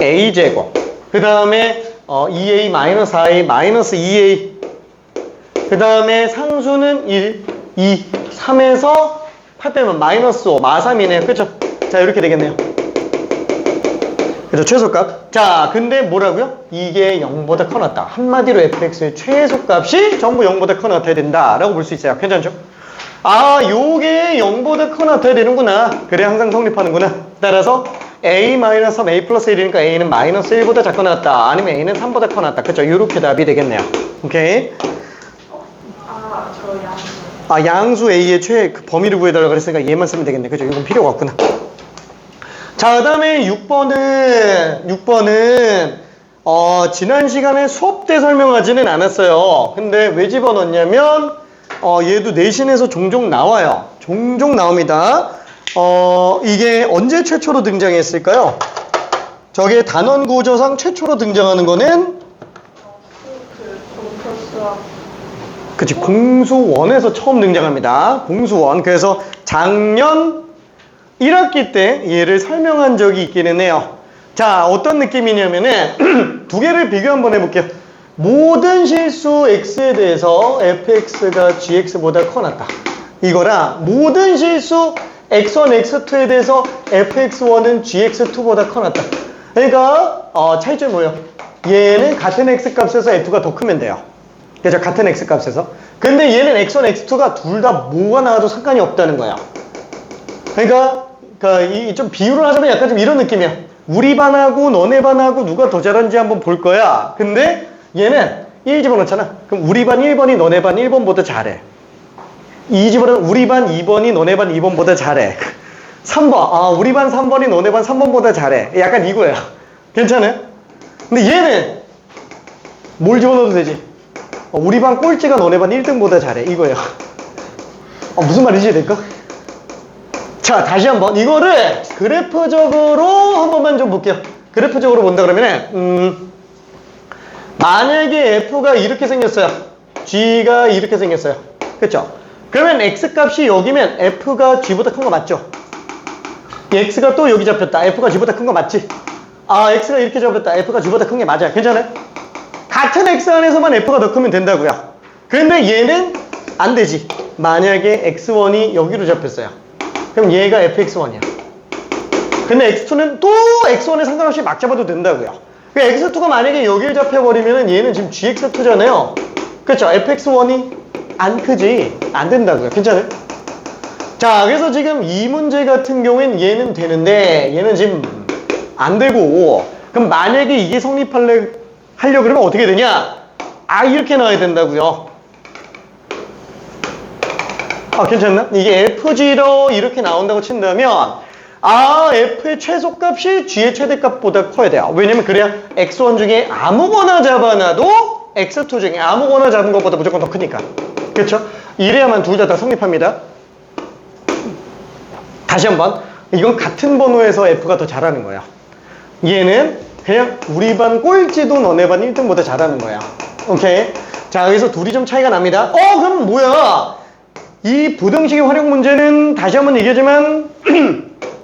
a제곱. 그 다음에 2a 마이너스 4a 마이너스 2a. 그 다음에 상수는 1, 2, 3에서 8 빼면 마이너스 5, 마3이네요. 그쵸? 자, 이렇게 되겠네요. 그죠? 최소값. 자, 근데 뭐라고요? 이게 0보다 커놨다. 한마디로 fx의 최소값이 전부 0보다 커나타야 된다 라고 볼 수 있어요. 괜찮죠? 아, 요게 0보다 커나타야 되는구나. 그래, 항상 성립하는구나. 따라서 a-3, a 플러스 1이니까 a는 마이너스 1보다 작거 나왔다. 아니면 a는 3보다 커 나왔다. 그쵸? 요렇게 답이 되겠네요. 오케이? 저 양수. 아, 양수 a의 그 범위를 구해달라고 그랬으니까 얘만 쓰면 되겠네. 그죠? 이건 필요가 없구나. 자, 그 다음에 6번은 지난 시간에 수업 때 설명하지는 않았어요. 근데 왜 집어넣냐면 얘도 내신에서 종종 나와요. 종종 나옵니다. 이게 언제 최초로 등장했을까요? 저게 단원구조상 최초로 등장하는 거는 공표수학. 그치, 공수원에서 처음 등장합니다. 공수원. 그래서 작년 1학기 때 얘를 설명한 적이 있기는 해요. 자, 어떤 느낌이냐면은 두 개를 비교 한번 해볼게요. 모든 실수 x에 대해서 fx가 gx보다 커났다. 이거랑 모든 실수 x1, x2에 대해서 fx1은 gx2보다 커났다. 그러니까 차이점이 뭐예요? 얘는 같은 x값에서 f2가 더 크면 돼요. 그죠? 같은 x값에서. 근데 얘는 x1, x2가 둘 다 뭐가 나와도 상관이 없다는 거야. 그러니까 좀 비유를 하자면 약간 좀 이런 느낌이야. 우리 반하고 너네 반하고 누가 더 잘하는지 한번 볼 거야. 근데 얘는 1 집어넣잖아. 그럼 우리 반 1번이 너네 반 1번보다 잘해. 2 집어넣으면 우리 반 2번이 너네 반 2번보다 잘해. 3번, 우리 반 3번이 너네 반 3번보다 잘해. 약간 이거야. 괜찮아요? 근데 얘는 뭘 집어넣어도 되지? 우리 반 꼴찌가 너네 반 1등보다 잘해. 이거예요. 무슨 말인지 될까? 자, 다시 한번 이거를 그래프적으로 한 번만 좀 볼게요. 그래프적으로 본다 그러면은 만약에 f가 이렇게 생겼어요. g가 이렇게 생겼어요. 그쵸? 그러면 x값이 여기면 f가 g보다 큰 거 맞죠? x가 또 여기 잡혔다. f가 g보다 큰 거 맞지? x가 이렇게 잡혔다. f가 g보다 큰 게 맞아요. 괜찮아요? 같은 x 안에서만 f가 더 크면 된다고요. 근데 얘는 안 되지. 만약에 x1이 여기로 잡혔어요. 그럼 얘가 fx1이야. 근데 x2는 또 x1에 상관없이 막 잡아도 된다고요. 그러니까 x2가 만약에 여기를 잡혀버리면은 얘는 지금 gx2잖아요. 그렇죠? fx1이 안 크지. 안 된다고요. 괜찮아요? 자, 그래서 지금 이 문제 같은 경우엔 얘는 되는데 얘는 지금 안 되고, 그럼 만약에 이게 성립하려고 그러면 어떻게 되냐? 이렇게 나와야 된다고요. 괜찮나? 이게 fg로 이렇게 나온다고 친다면 f의 최소값이 g의 최대값보다 커야 돼요. 왜냐면 그래야 x1 중에 아무거나 잡아놔도 x2 중에 아무거나 잡은 것보다 무조건 더 크니까. 그렇죠? 이래야만 둘 다 성립합니다. 다시 한번, 이건 같은 번호에서 f가 더 잘하는 거야. 얘는 그냥 우리 반 꼴찌도 너네 반 1등보다 잘하는 거야. 오케이? 자, 여기서 둘이 좀 차이가 납니다. 그럼 뭐야? 이 부등식의 활용 문제는 다시 한번 얘기하지만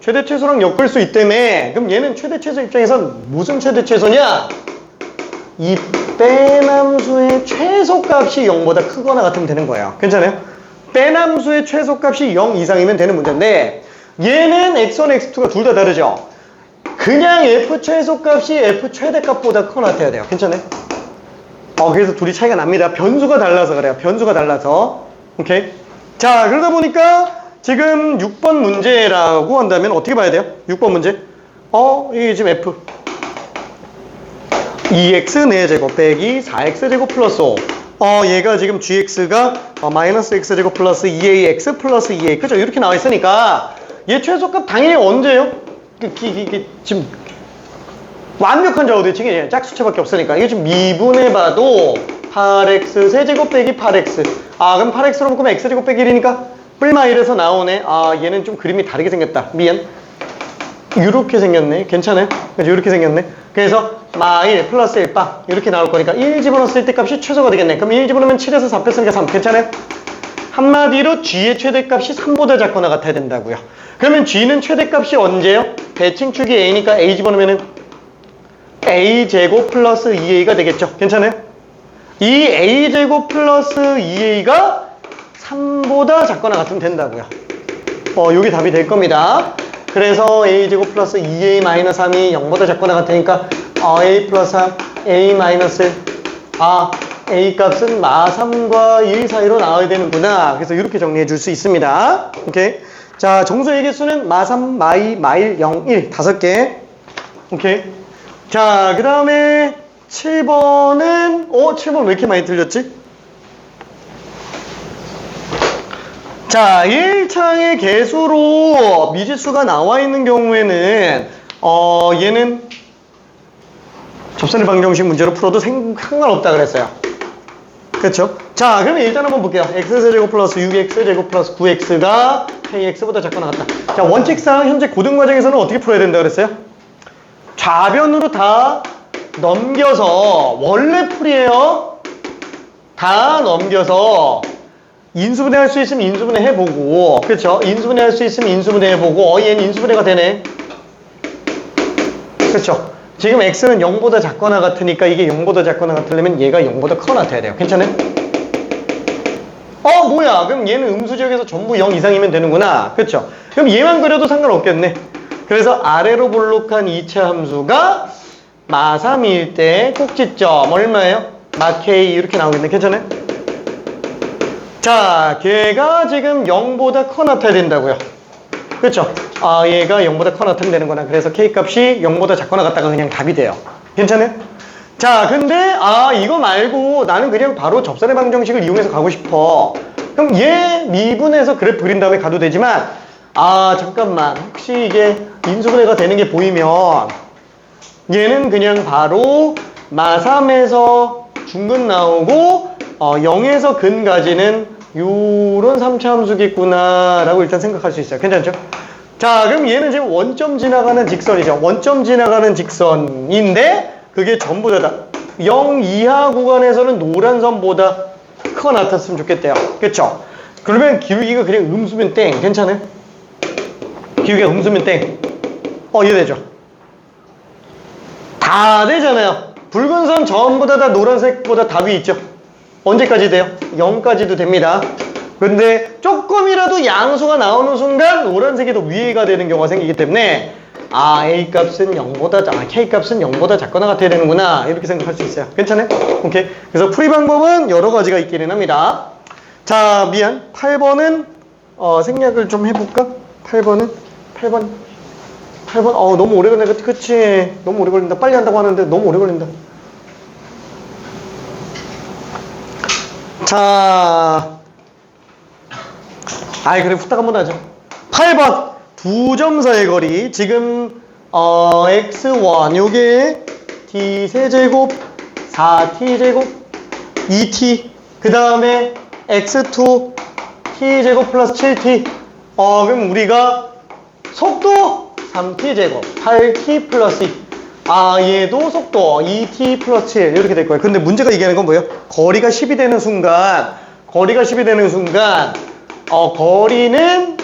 최대 최소랑 엮을 수 있다며. 그럼 얘는 최대 최소 입장에선 무슨 최대 최소냐? 이 빼남수의 최소값이 0보다 크거나 같으면 되는 거예요. 괜찮아요? 빼남수의 최소값이 0 이상이면 되는 문제인데 얘는 x1, x2가 둘 다 다르죠? 그냥 f 최소값이 f 최대값보다 커 나타야 돼요. 괜찮아요? 그래서 둘이 차이가 납니다. 변수가 달라서 그래요. 변수가 달라서. 오케이. 자, 그러다 보니까 지금 6번 문제라고 한다면 어떻게 봐야 돼요? 6번 문제. 이게 지금 f 2x 4제곱 빼기 4x제곱 플러스 5. 얘가 지금 gx가 마이너스 x제곱 플러스 2ax 플러스 2a. 그죠? 이렇게 나와 있으니까 얘 최소값 당연히 언제요? 지금 완벽한 좌우 대칭이 짝수치밖에 없으니까 이게 지금 미분해봐도 8x 세제곱 빼기 8x. 그럼 8x로 묶으면 x제곱 빼기 1이니까 뿔마 1에서 나오네. 얘는 좀 그림이 다르게 생겼다. 미안. 이렇게 생겼네. 괜찮아요? 그죠? 이렇게 생겼네. 그래서 마1 플러스 1바 이렇게 나올 거니까 1 집어넣었을 때 값이 최소가 되겠네. 그럼 1 집어넣으면 7에서 4 뺐으니까 3. 괜찮아요? 한마디로 g의 최대값이 3보다 작거나 같아야 된다고요. 그러면 g는 최대값이 언제요? 대칭축이 a니까 a 집어넣으면 a제곱 플러스 2a가 되겠죠. 괜찮아요? 이 a제곱 플러스 2a가 3보다 작거나 같으면 된다고요. 요게 답이 될 겁니다. 그래서 a제곱 플러스 2a 마이너스 3이 0보다 작거나 같으니까 a 플러스 3, a 마이너스 1. a 값은 마3과 1 사이로 나와야 되는구나. 그래서 이렇게 정리해 줄 수 있습니다. 오케이. 자, 정수의 개수는 마3, 마2, 마1, 0, 1 5개. 오케이. 자, 그 다음에 7번은 7번 왜 이렇게 많이 틀렸지? 자, 1창의 개수로 미지수가 나와 있는 경우에는 얘는 접선의 방정식 문제로 풀어도 상관없다 그랬어요. 그렇죠? 자, 그러면 일단 한번 볼게요. x제곱 플러스 6x제곱 플러스 9x가 kx보다 작거나 같다. 자, 원칙상 현재 고등과정에서는 어떻게 풀어야 된다 그랬어요? 좌변으로 다 넘겨서 원래 풀이에요. 다 넘겨서 인수분해 할 수 있으면 인수분해 해보고, 그렇죠? 인수분해 할 수 있으면 인수분해 해보고, 얘는 인수분해가 되네. 그렇죠? 지금 x는 0보다 작거나 같으니까 이게 0보다 작거나 같으려면 얘가 0보다 커나 같아야 돼요. 괜찮아요? 뭐야? 그럼 얘는 음수지역에서 전부 0 이상이면 되는구나. 그렇죠? 그럼 얘만 그려도 상관없겠네. 그래서 아래로 볼록한 2차 함수가 마3일 때 꼭지점 얼마예요? 마 k 이렇게 나오겠네. 괜찮아요? 자, 걔가 지금 0보다 커 나타야 된다고요. 그렇죠? 얘가 0보다 커 나타면 되는구나. 그래서 K값이 0보다 작거나 같다가 그냥 답이 돼요. 괜찮아요? 자, 근데 이거 말고 나는 그냥 바로 접선의 방정식을 이용해서 가고 싶어. 그럼 얘 미분해서 그래프 그린 다음에 가도 되지만 잠깐만. 혹시 이게 인수분해가 되는 게 보이면 얘는 그냥 바로 마3에서 중근 나오고 0에서 근까지는 요런 3차 함수겠구나 라고 일단 생각할 수 있어요. 괜찮죠? 자, 그럼 얘는 지금 원점 지나가는 직선이죠. 원점 지나가는 직선인데 그게 전부 다 0 이하 구간에서는 노란 선보다 커 나탔으면 좋겠대요. 그쵸? 그러면 기울기가 그냥 음수면 땡. 괜찮아요? 기울기가 음수면 땡. 이해되죠? 다 되잖아요. 붉은 선 전부 다 노란색보다 답이 있죠. 언제까지 돼요? 0까지도 됩니다. 근데 조금이라도 양수가 나오는 순간 노란색이 더 위에가 되는 경우가 생기기 때문에 A 값은 0보다 K 값은 0보다 작거나 같아야 되는구나 이렇게 생각할 수 있어요. 괜찮아요? 오케이. 그래서 풀이 방법은 여러 가지가 있기는 합니다. 자, 미안. 8번은 생략을 좀 해볼까? 8번 너무 오래 걸린다. 그치? 너무 오래 걸린다. 빨리 한다고 하는데 너무 오래 걸린다. 자, 그래 후딱 한번 하죠. 8번 두 점 사이의 거리. 지금 x1 요게 t 세제곱 4t제곱 2t 그 다음에 x2 t제곱 플러스 7t. 그럼 우리가 속도 3t제곱 8t 플러스 2. 얘도 속도 2t 플러스 7 이렇게 될 거예요. 근데 문제가 얘기하는 건 뭐예요? 거리가 10이 되는 순간 거리는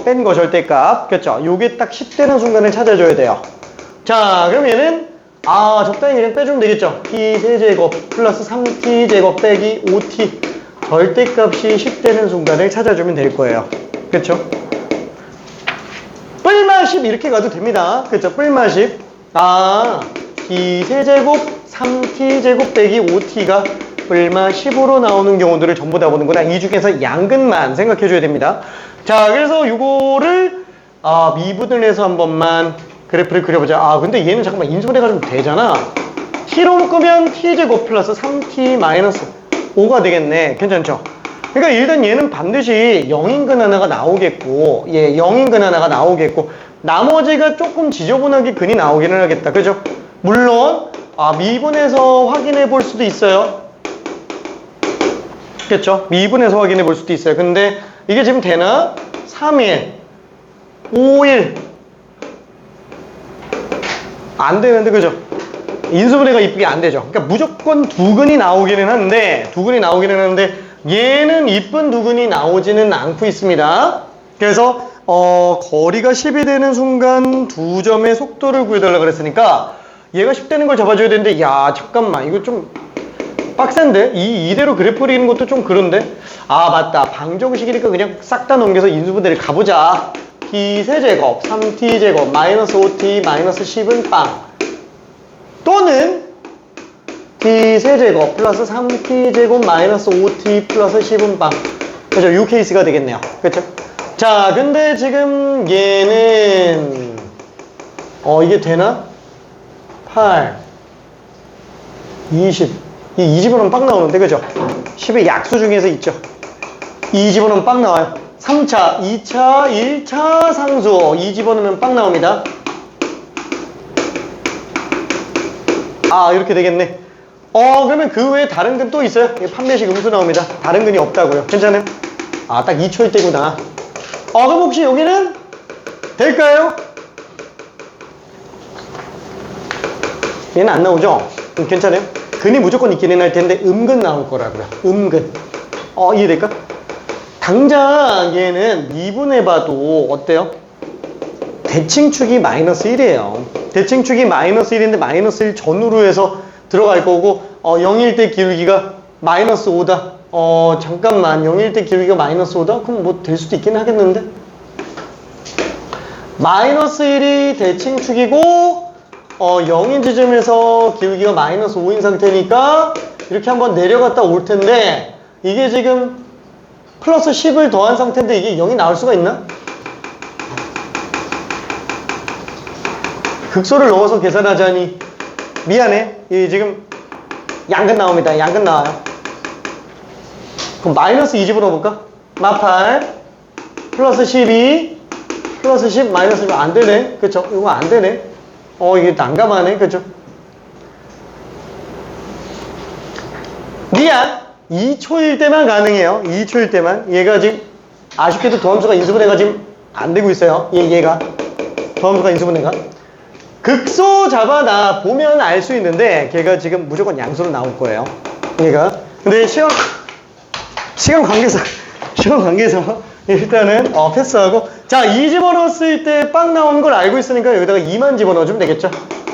뺀 거 절대값. 그렇죠? 요게 딱 10 되는 순간을 찾아줘야 돼요. 자, 그럼 얘는 적당히 그냥 빼주면 되겠죠? t 세제곱 플러스 3t제곱 빼기 5t 절대값이 10 되는 순간을 찾아주면 될 거예요. 그렇죠? 뿔마 뿔마10 이렇게 가도 됩니다. 그쵸? 뿔마10. t 세제곱 3t제곱 빼기 5t가 뿔마10으로 나오는 경우들을 전부 다 보는구나. 이 중에서 양근만 생각해 줘야 됩니다. 자, 그래서 요거를 미분을 해서 한 번만 그래프를 그려보자. 근데 얘는 잠깐만 인수분해가 좀 되잖아. t로 묶으면 t제곱 플러스 3t 마이너스 5가 되겠네. 괜찮죠? 그러니까 일단 얘는 반드시 0인근 하나가 나오겠고, 0인근 하나가 나오겠고, 나머지가 조금 지저분하게 근이 나오기는 하겠다. 그죠? 물론, 미분해서 확인해 볼 수도 있어요. 그렇죠? 미분해서 확인해 볼 수도 있어요. 근데 이게 지금 되나? 3일, 5일. 안 되는데, 그죠? 인수분해가 이쁘게 안 되죠. 그러니까 무조건 두근이 나오기는 하는데, 얘는 이쁜 두근이 나오지는 않고 있습니다. 그래서 거리가 10이 되는 순간 두 점의 속도를 구해달라 그랬으니까 얘가 10 되는 걸 잡아줘야 되는데, 야 잠깐만 이거 좀 빡센데? 이대로 그래프 그리는 것도 좀 그런데? 맞다, 방정식이니까 그냥 싹 다 넘겨서 인수분해를 가보자. t 세제곱 3t제곱 마이너스 5t 마이너스 10은 빵, 또는 t 세제곱 플러스 3t제곱 마이너스 5t 플러스 10은 빵. 그죠? 이 케이스가 되겠네요. 그쵸? 자, 근데 지금 얘는 이게 되나? 8 20 이 집어넣으면 빵 나오는데, 그죠? 10의 약수 중에서 있죠. 이 집어넣으면 빵 나와요. 3차, 2차, 1차 상수 이 집어넣으면 빵 나옵니다. 이렇게 되겠네. 그러면 그 외에 다른 근 또 있어요? 판매식 음수 나옵니다. 다른 근이 없다고요. 괜찮아요? 딱 2초일 때구나. 그럼 혹시 여기는 될까요? 얘는 안 나오죠? 괜찮아요? 근이 무조건 있기는 할 텐데 음근 나올 거라고요. 음근. 이해될까? 당장 얘는 미분해봐도 어때요? 대칭축이 마이너스 1이에요. 대칭축이 마이너스 1인데 마이너스 1 전후로 해서 들어갈 거고, 0일 때 기울기가 마이너스 5다. 잠깐만, 0일 때 기울기가 마이너스 5다? 그럼 뭐 될 수도 있긴 하겠는데? 마이너스 1이 대칭축이고, 0인 지점에서 기울기가 마이너스 5인 상태니까 이렇게 한번 내려갔다 올 텐데, 이게 지금 플러스 10을 더한 상태인데 이게 0이 나올 수가 있나? 극소를 넣어서 계산하자니 미안해. 이 지금 양근 나옵니다. 양근 나와요. 그럼 마이너스 2 집어넣어볼까? 마8 플러스 12 플러스 10 마이너스 10 안 되네. 그쵸? 이거 안 되네. 이게 난감하네. 그쵸? 미안. 2초일 때만 가능해요. 2초일 때만. 얘가 지금 아쉽게도 도함수가 인수분해가 지금 안 되고 있어요. 얘가 도함수가 인수분해가. 극소 잡아놔 보면 알 수 있는데 걔가 지금 무조건 양수로 나올 거예요. 얘가. 근데 시간 관계상 일단은 패스하고, 자, 2 집어넣었을 때 빵 나오는 걸 알고 있으니까 여기다가 2만 집어넣어주면 되겠죠.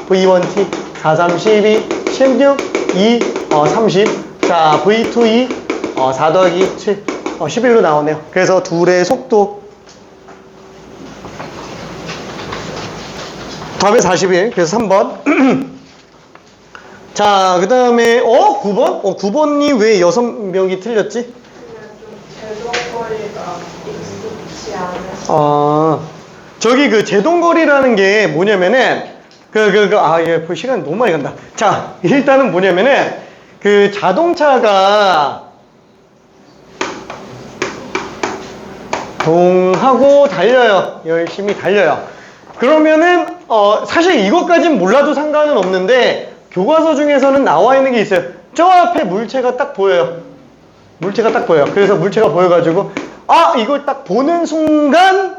V1T 4, 3, 12 16 2 30. 자, V2E 4 더하기 7 11로 나오네요. 그래서 둘의 속도 답에 41. 그래서 3번. 자, 그 다음에 9번? 9번이 왜 6명이 틀렸지? 그냥 좀 제동거리가 익숙치 않아서. 저기 그 제동거리라는 게 뭐냐면은 예, 시간 너무 많이 간다. 자, 일단은 뭐냐면은 그 자동차가 동하고 달려요. 열심히 달려요. 그러면은 사실 이것까진 몰라도 상관은 없는데 교과서 중에서는 나와 있는 게 있어요. 저 앞에 물체가 딱 보여요. 물체가 딱 보여요. 그래서 물체가 보여가지고 이걸 딱 보는 순간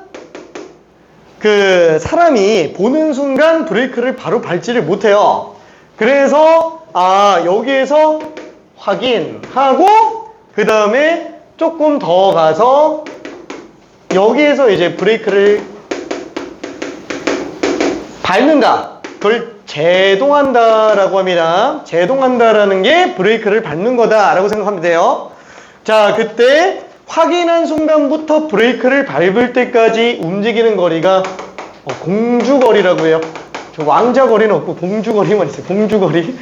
그 사람이 보는 순간 브레이크를 바로 밟지를 못해요. 그래서 여기에서 확인하고 그 다음에 조금 더 가서 여기에서 이제 브레이크를 밟는다. 그걸 제동한다라고 합니다. 제동한다라는 게 브레이크를 밟는 거다라고 생각하면 돼요. 자, 그때 확인한 순간부터 브레이크를 밟을 때까지 움직이는 거리가 공주거리라고 해요. 저 왕자거리는 없고 공주거리만 있어요. 공주거리.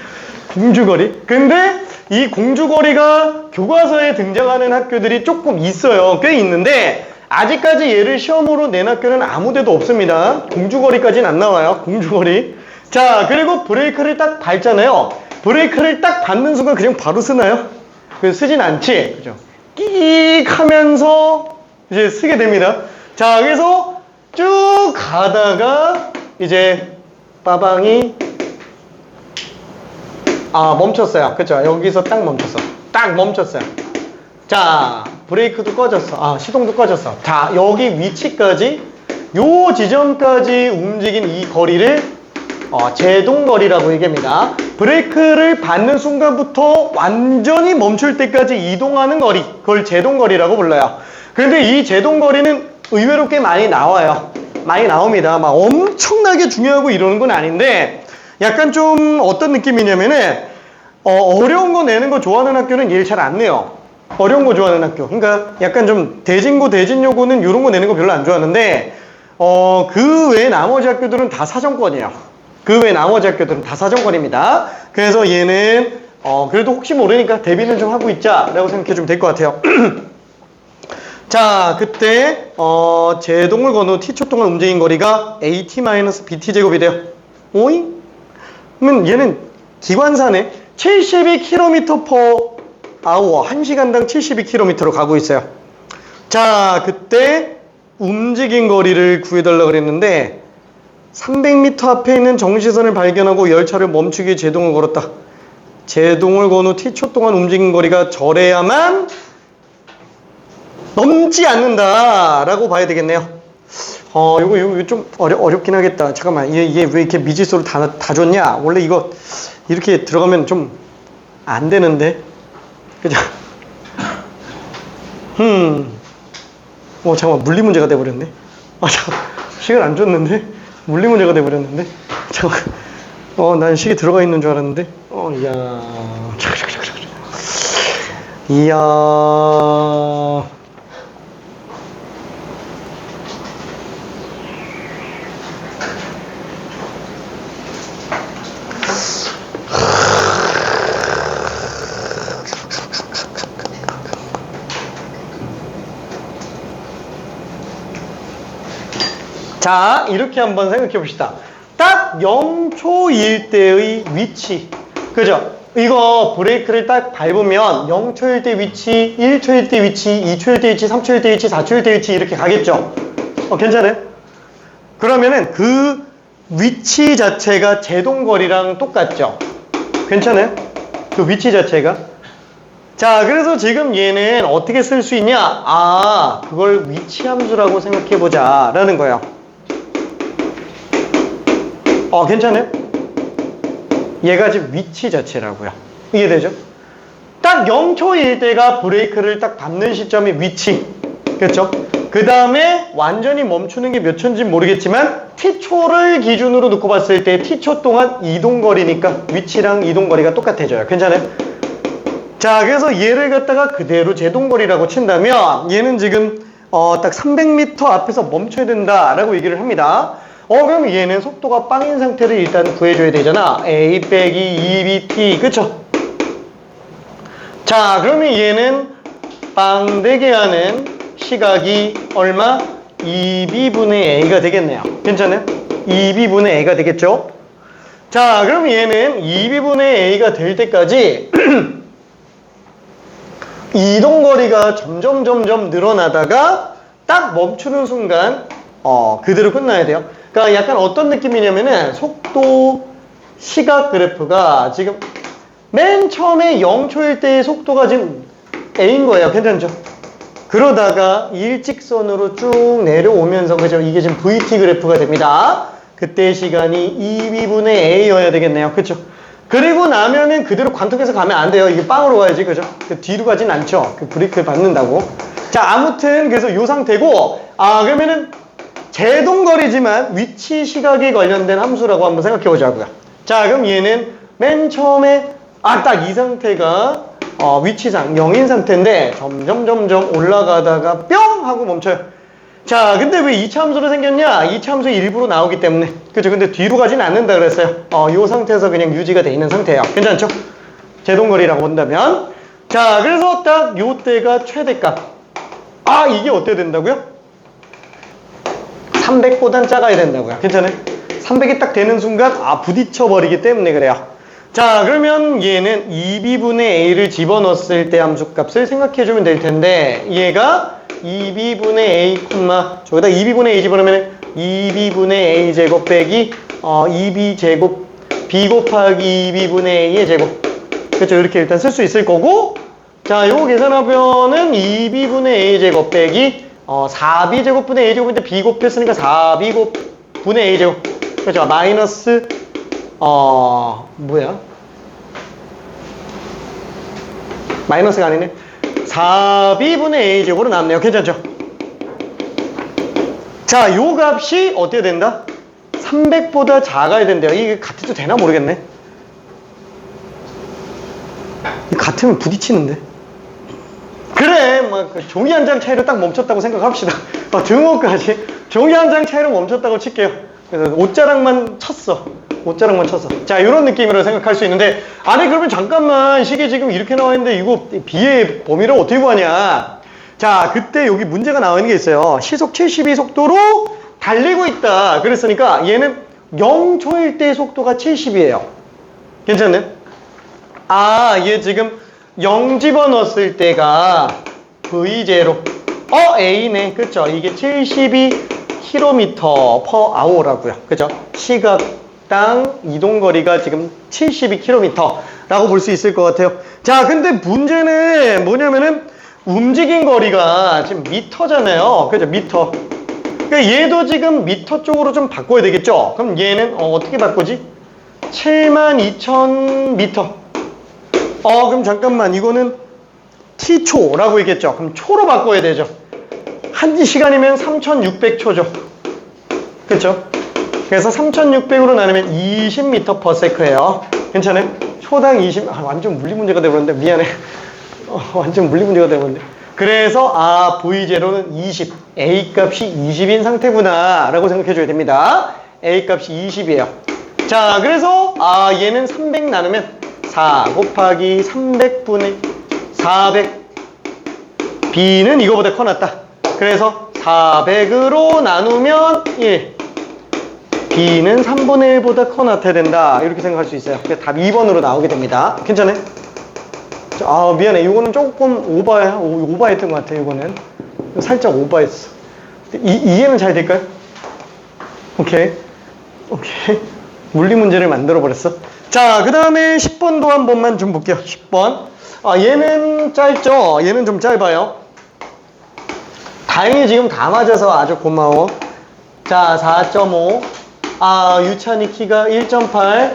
공주거리. 근데 이 공주거리가 교과서에 등장하는 학교들이 조금 있어요. 꽤 있는데 아직까지 얘를 시험으로 낸 학교는 아무 데도 없습니다. 공주거리까지는 안 나와요. 공주거리. 자, 그리고 브레이크를 딱 밟잖아요. 브레이크를 딱 밟는 순간 그냥 바로 쓰나요? 그래서 쓰진 않지. 그죠? 끼익 하면서 이제 쓰게 됩니다. 자, 그래서 쭉 가다가 이제 빠방이 멈췄어요. 그쵸? 여기서 딱 멈췄어. 딱 멈췄어요. 자, 브레이크도 꺼졌어. 시동도 꺼졌어. 자, 여기 위치까지, 요 지점까지 움직인 이 거리를 제동거리라고 얘기합니다. 브레이크를 밟는 순간부터 완전히 멈출 때까지 이동하는 거리, 그걸 제동거리라고 불러요. 그런데 이 제동거리는 의외로 꽤 많이 나와요. 많이 나옵니다. 막 엄청나게 중요하고 이러는 건 아닌데 약간 좀 어떤 느낌이냐면은 어려운 거 내는 거 좋아하는 학교는 얘를 잘 안 내요. 어려운 거 좋아하는 학교. 그러니까 약간 좀 대진고 대진요고는 이런 거 내는 거 별로 안 좋아하는데 그 외 나머지 학교들은 다 사정권이에요. 그 외 나머지 학교들은 다 사정권입니다. 그래서 얘는 그래도 혹시 모르니까 대비는 좀 하고 있자라고 생각해 주면 될 것 같아요. 자, 그때 제동을 건 후 t초 동안 움직인 거리가 at-bt 제곱이 돼요. 오잉? 그러면 얘는 기관사네. 72km/h 1시간당 72km로 가고 있어요. 자, 그때 움직인 거리를 구해달라고 그랬는데 300m 앞에 있는 정시선을 발견하고 열차를 멈추기 위해 제동을 걸었다. 제동을 건 후 t초 동안 움직인 거리가 저래야만 넘지 않는다라고 봐야 되겠네요. 이거 좀 어렵긴 하겠다. 잠깐만, 얘 왜 이렇게 미지수를 다 줬냐? 원래 이거 이렇게 들어가면 좀 안 되는데. 그죠? 잠깐만, 물리 문제가 돼버렸네. 잠깐, 식을 안 줬는데? 물리 문제가 돼버렸는데? 잠깐, 난 식이 들어가 있는 줄 알았는데? 이야. 자, 이렇게 한번 생각해 봅시다. 딱 0초일 때의 위치. 그죠? 이거 브레이크를 딱 밟으면 0초일 때 위치, 1초일 때 위치, 2초일 때 위치, 3초일 때 위치, 4초일 때 위치 이렇게 가겠죠? 괜찮아요? 그러면은 그 위치 자체가 제동거리랑 똑같죠? 괜찮아요? 그 위치 자체가? 자, 그래서 지금 얘는 어떻게 쓸 수 있냐? 그걸 위치 함수라고 생각해보자 라는 거예요. 괜찮아요? 얘가 지금 위치 자체라고요. 이해되죠? 딱 0초일 때가 브레이크를 딱 밟는 시점이 위치. 그렇죠? 그 다음에 완전히 멈추는 게 몇 초인지 모르겠지만 t초를 기준으로 놓고 봤을 때 t초 동안 이동거리니까 위치랑 이동거리가 똑같아져요. 괜찮아요? 자, 그래서 얘를 갖다가 그대로 제동거리라고 친다면 얘는 지금 딱 300m 앞에서 멈춰야 된다라고 얘기를 합니다. 그럼 얘는 속도가 빵인 상태를 일단 구해줘야 되잖아. a 빼기 2bt, 그쵸? 자, 그러면 얘는 빵 되게 하는 시각이 얼마? 2b분의 a가 되겠네요. 괜찮아요? 2b분의 a가 되겠죠? 자, 그럼 얘는 2b분의 a가 될 때까지 이동거리가 점점 늘어나다가 딱 멈추는 순간 그대로 끝나야 돼요. 그러니까 약간 어떤 느낌이냐면은 속도 시각 그래프가 지금 맨 처음에 0초일 때의 속도가 지금 A인 거예요. 괜찮죠? 그러다가 일직선으로 쭉 내려오면서 그죠? 이게 지금 VT 그래프가 됩니다. 그때 시간이 2b분의 A여야 되겠네요. 그쵸? 그리고 나면은 그대로 관통해서 가면 안 돼요. 이게 빵으로 가야지. 그죠? 뒤로 가진 않죠. 그 브레이크를 밟는다고. 자, 아무튼 그래서 이 상태고 그러면은 제동거리지만 위치 시각에 관련된 함수라고 한번 생각해 보자고요. 자, 그럼 얘는 맨 처음에 딱 이 상태가 위치상 0인 상태인데 점점 올라가다가 뿅 하고 멈춰요. 자, 근데 왜 이차함수로 생겼냐? 이차함수 일부로 나오기 때문에. 그죠? 근데 뒤로 가진 않는다 그랬어요. 요 상태에서 그냥 유지가 돼 있는 상태예요. 괜찮죠? 제동거리라고 본다면. 자, 그래서 딱 요때가 최대값. 이게 어때야 된다고요? 300보단 작아야 된다고요. 괜찮아요? 300이 딱 되는 순간 부딪혀 버리기 때문에 그래요. 자, 그러면 얘는 2b분의 a를 집어넣었을 때 함수값을 생각해 주면 될 텐데 얘가 2b분의 a, 저기다 2b분의 a 집어넣으면 2b분의 a 제곱 빼기 2b 제곱 b 곱하기 2b분의 a의 제곱. 그렇죠? 이렇게 일단 쓸 수 있을 거고, 자, 요거 계산하면은 2b분의 a 제곱 빼기 4b 제곱분의 a 제곱인데 b 곱했으니까 4b 곱분의 a 제곱. 그렇죠? 마이너스 뭐야? 마이너스가 아니네. 4b분의 a 제곱으로 남네요. 괜찮죠? 자, 요 값이 어떻게 된다? 300보다 작아야 된대요. 이게 같아도 되나 모르겠네. 같으면 부딪히는데. 그래, 종이 한 장 차이로 딱 멈췄다고 생각합시다. 등호까지 종이 한 장 차이로 멈췄다고 칠게요. 그래서 옷자락만 쳤어. 옷자락만 쳤어. 자, 이런 느낌으로 생각할 수 있는데, 아니 그러면 잠깐만, 식이 지금 이렇게 나와 있는데 이거 b의 범위를 어떻게 구하냐? 자, 그때 여기 문제가 나와 있는 게 있어요. 시속 72 속도로 달리고 있다 그랬으니까 얘는 0초일 때 속도가 70이에요. 괜찮네? 얘 지금 0 집어넣었을 때가 v0 a네. 그쵸? 이게 72km/h라고요. 그죠? 시각당 이동거리가 지금 72km라고 볼 수 있을 것 같아요. 자, 근데 문제는 뭐냐면은 움직인 거리가 지금 미터잖아요. 그죠? 미터. 그러니까 얘도 지금 미터 쪽으로 좀 바꿔야 되겠죠? 그럼 얘는 어떻게 바꾸지? 72,000m. 그럼 잠깐만, 이거는 t초라고 했겠죠? 그럼 초로 바꿔야 되죠. 1시간이면 3600초죠. 그쵸? 그래서 3600으로 나누면 20m/s예요. 괜찮아요? 초당 20, 완전 물리 문제가 되버렸는데, 미안해. 완전 물리 문제가 되버렸는데. 그래서, V0는 20, A 값이 20인 상태구나, 라고 생각해 줘야 됩니다. A 값이 20이에요. 자, 그래서, 얘는 300 나누면 4 곱하기 300분의 400. B는 이거보다 커놨다. 그래서 400으로 나누면 1. B는 3분의 1보다 커나타야 된다. 이렇게 생각할 수 있어요. 그래서 답 2번으로 나오게 됩니다. 괜찮아요? 미안해. 이거는 조금 오버했던 것 같아. 이거는 살짝 오버했어. 이해는 잘 될까요? 오케이. 물리 문제를 만들어 버렸어. 자, 그 다음에 10번도 한 번만 좀 볼게요. 10번. 얘는 짧죠? 얘는 좀 짧아요. 다행히 지금 다 맞아서 아주 고마워. 자, 4.5. 유찬이 키가 1.8.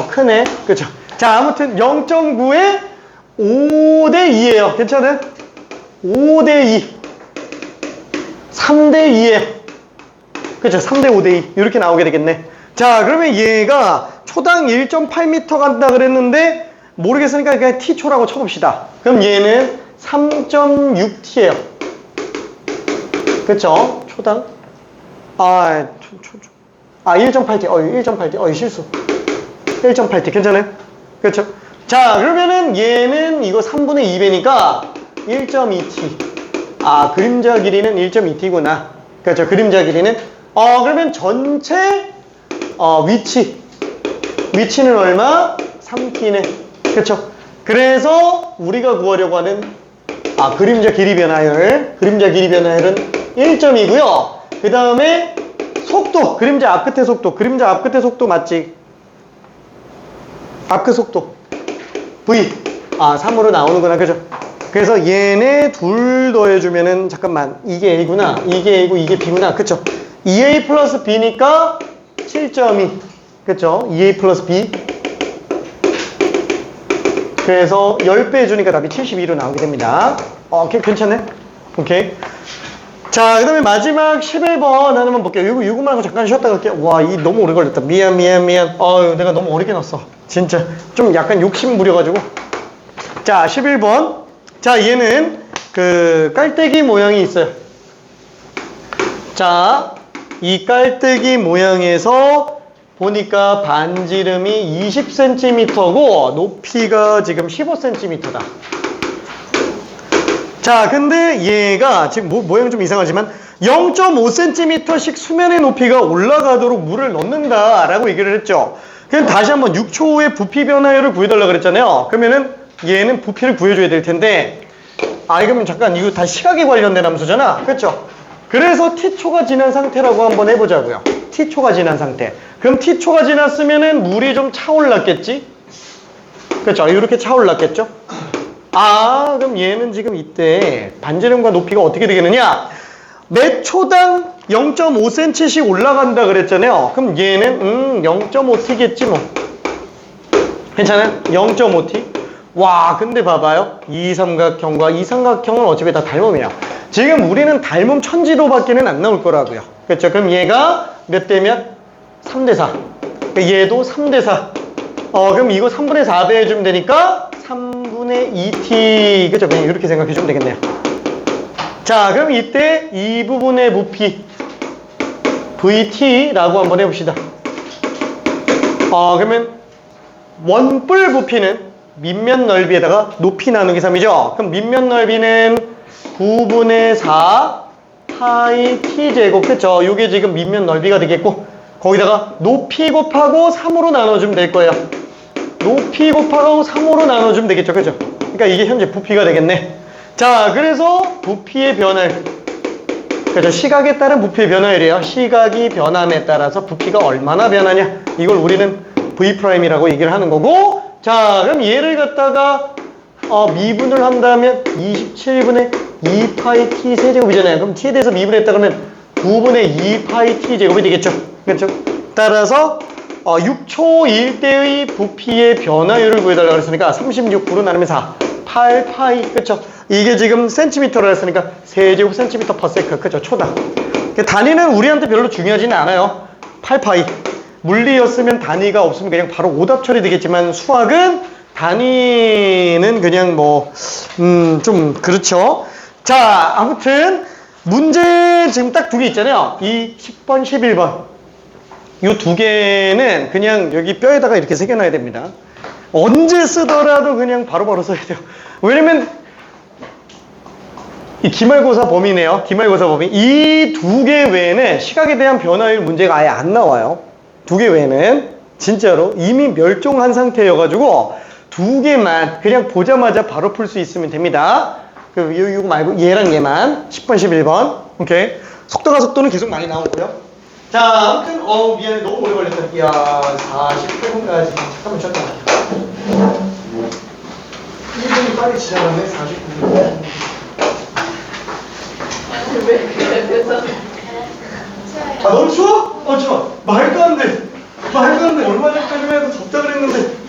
크네. 그쵸? 자, 아무튼 0.9에 5대 2예요. 괜찮아요? 5대 2. 3대 2예요. 그쵸? 3대 5대 2. 이렇게 나오게 되겠네. 자, 그러면 얘가 초당 1.8m 간다 그랬는데 모르겠으니까 그냥 t초라고 쳐봅시다. 그럼 얘는 3.6t예요. 그쵸? 초당 1.8t. 1.8t. 실수. 1.8t. 괜찮아요? 그렇죠? 자, 그러면은 얘는 이거 3분의 2배니까 1.2t. 그림자 길이는 1.2t구나. 그렇죠? 그림자 길이는. 그러면 전체 위치는 얼마? 3t네. 그렇죠? 그래서 우리가 구하려고 하는 그림자 길이 변화율. 그림자 길이 변화율은 1점이고요. 그 다음에 속도. 그림자 앞끝의 속도. 그림자 앞끝의 속도 맞지? 앞끝 속도. V. 3으로 나오는구나. 그죠? 그래서 얘네 둘 더해주면은, 잠깐만. 이게 A구나. 이게 A고 이게 B구나. 그쵸? 2A 플러스 B니까 7.2. 그쵸? 2A 플러스 B. 그래서 10배 해주니까 답이 72로 나오게 됩니다. 괜찮네? 오케이. 자, 그 다음에 마지막 11번 하나만 볼게요. 이거만 하고 잠깐 쉬었다 갈게요. 와, 이 너무 오래 걸렸다. 미안. 내가 너무 어렵게 넣었어. 진짜. 좀 약간 욕심 부려가지고. 자, 11번. 자, 얘는 깔때기 모양이 있어요. 자, 이 깔때기 모양에서 보니까 반지름이 20cm고 높이가 지금 15cm다. 자, 근데 얘가 지금 모양은 좀 이상하지만 0.5cm씩 수면의 높이가 올라가도록 물을 넣는다라고 얘기를 했죠. 그럼 다시 한번 6초의 부피 변화율을 구해달라고 그랬잖아요. 그러면은 얘는 부피를 구해줘야 될 텐데, 그러면 잠깐 이거 다 시각에 관련된 함수잖아. 그렇죠? 그래서 t초가 지난 상태라고 한번 해보자고요. t초가 지난 상태. 그럼 t초가 지났으면은 물이 좀 차올랐겠지? 그렇죠? 이렇게 차올랐겠죠? 그럼 얘는 지금 이때 반지름과 높이가 어떻게 되겠느냐? 매 초당 0.5cm씩 올라간다 그랬잖아요. 그럼 얘는 0.5t겠지 뭐. 괜찮아요? 0.5t. 와, 근데 봐봐요. 이 삼각형과 이 삼각형은 어차피 다 닮음이에요. 지금 우리는 닮음 천지로밖에는 안 나올 거라고요. 그렇죠? 그럼 얘가 몇 대 몇? 3대 4. 얘도 3대 4. 그럼 이거 3분의 4배 해주면 되니까 3분의 2t. 그죠? 그냥 이렇게 생각해 주면 되겠네요. 자, 그럼 이때 이 부분의 부피 VT라고 한번 해봅시다. 그러면 원뿔 부피는 밑면 넓이에다가 높이 나누기 3이죠. 그럼 밑면 넓이는 9분의 4 파이 t제곱. 그쵸? 요게 지금 밑면 넓이가 되겠고, 거기다가 높이 곱하고 3으로 나눠주면 될 거예요. 높이 곱하고 3으로 나눠주면 되겠죠. 그죠? 그러니까 이게 현재 부피가 되겠네. 자, 그래서 부피의 변화율. 그죠? 시각에 따른 부피의 변화율이에요. 시각이 변함에 따라서 부피가 얼마나 변하냐. 이걸 우리는 V'이라고 얘기를 하는 거고, 자, 그럼 얘를 갖다가 미분을 한다면 27분의 2파이 t 세제곱이잖아요. 그럼 t에 대해서 미분했다 그러면 9분의 2파이 t 제곱이 되겠죠. 그렇죠? 따라서 6초일 때의 부피의 변화율을 구해달라고 했으니까 36으로 나누면 4. 8파이. 그렇죠? 이게 지금 센티미터로 했으니까 세제곱 센티미터 퍼 세컨. 그렇죠? 초다. 단위는 우리한테 별로 중요하지는 않아요. 8파이. 물리였으면 단위가 없으면 그냥 바로 오답 처리되겠지만 수학은 단위는 그냥 좀 그렇죠. 자, 아무튼 문제 지금 딱 두 개 있잖아요. 이 10번, 11번. 이 두 개는 그냥 여기 뼈에다가 이렇게 새겨놔야 됩니다. 언제 쓰더라도 그냥 바로바로 써야 돼요. 왜냐면 이 기말고사 범위네요. 기말고사 범위. 이 두 개 외에는 시각에 대한 변화율 문제가 아예 안 나와요. 두 개 외에는 진짜로 이미 멸종한 상태여가지고 두 개만 그냥 보자마자 바로 풀 수 있으면 됩니다. 이거 말고 얘랑 얘만 10번, 11번. 오케이. 속도는 계속 많이 나오고요. 자, 아무튼 미안해. 너무 오래 걸렸다. 이야, 48분까지. 잠깐만 쉬었다. 1분이 빨리 지나가네. 49분. 왜 그래서 너무 추워? 추워. 말도 안 돼. 얼마 전까지만 해도 덥다 그랬는데.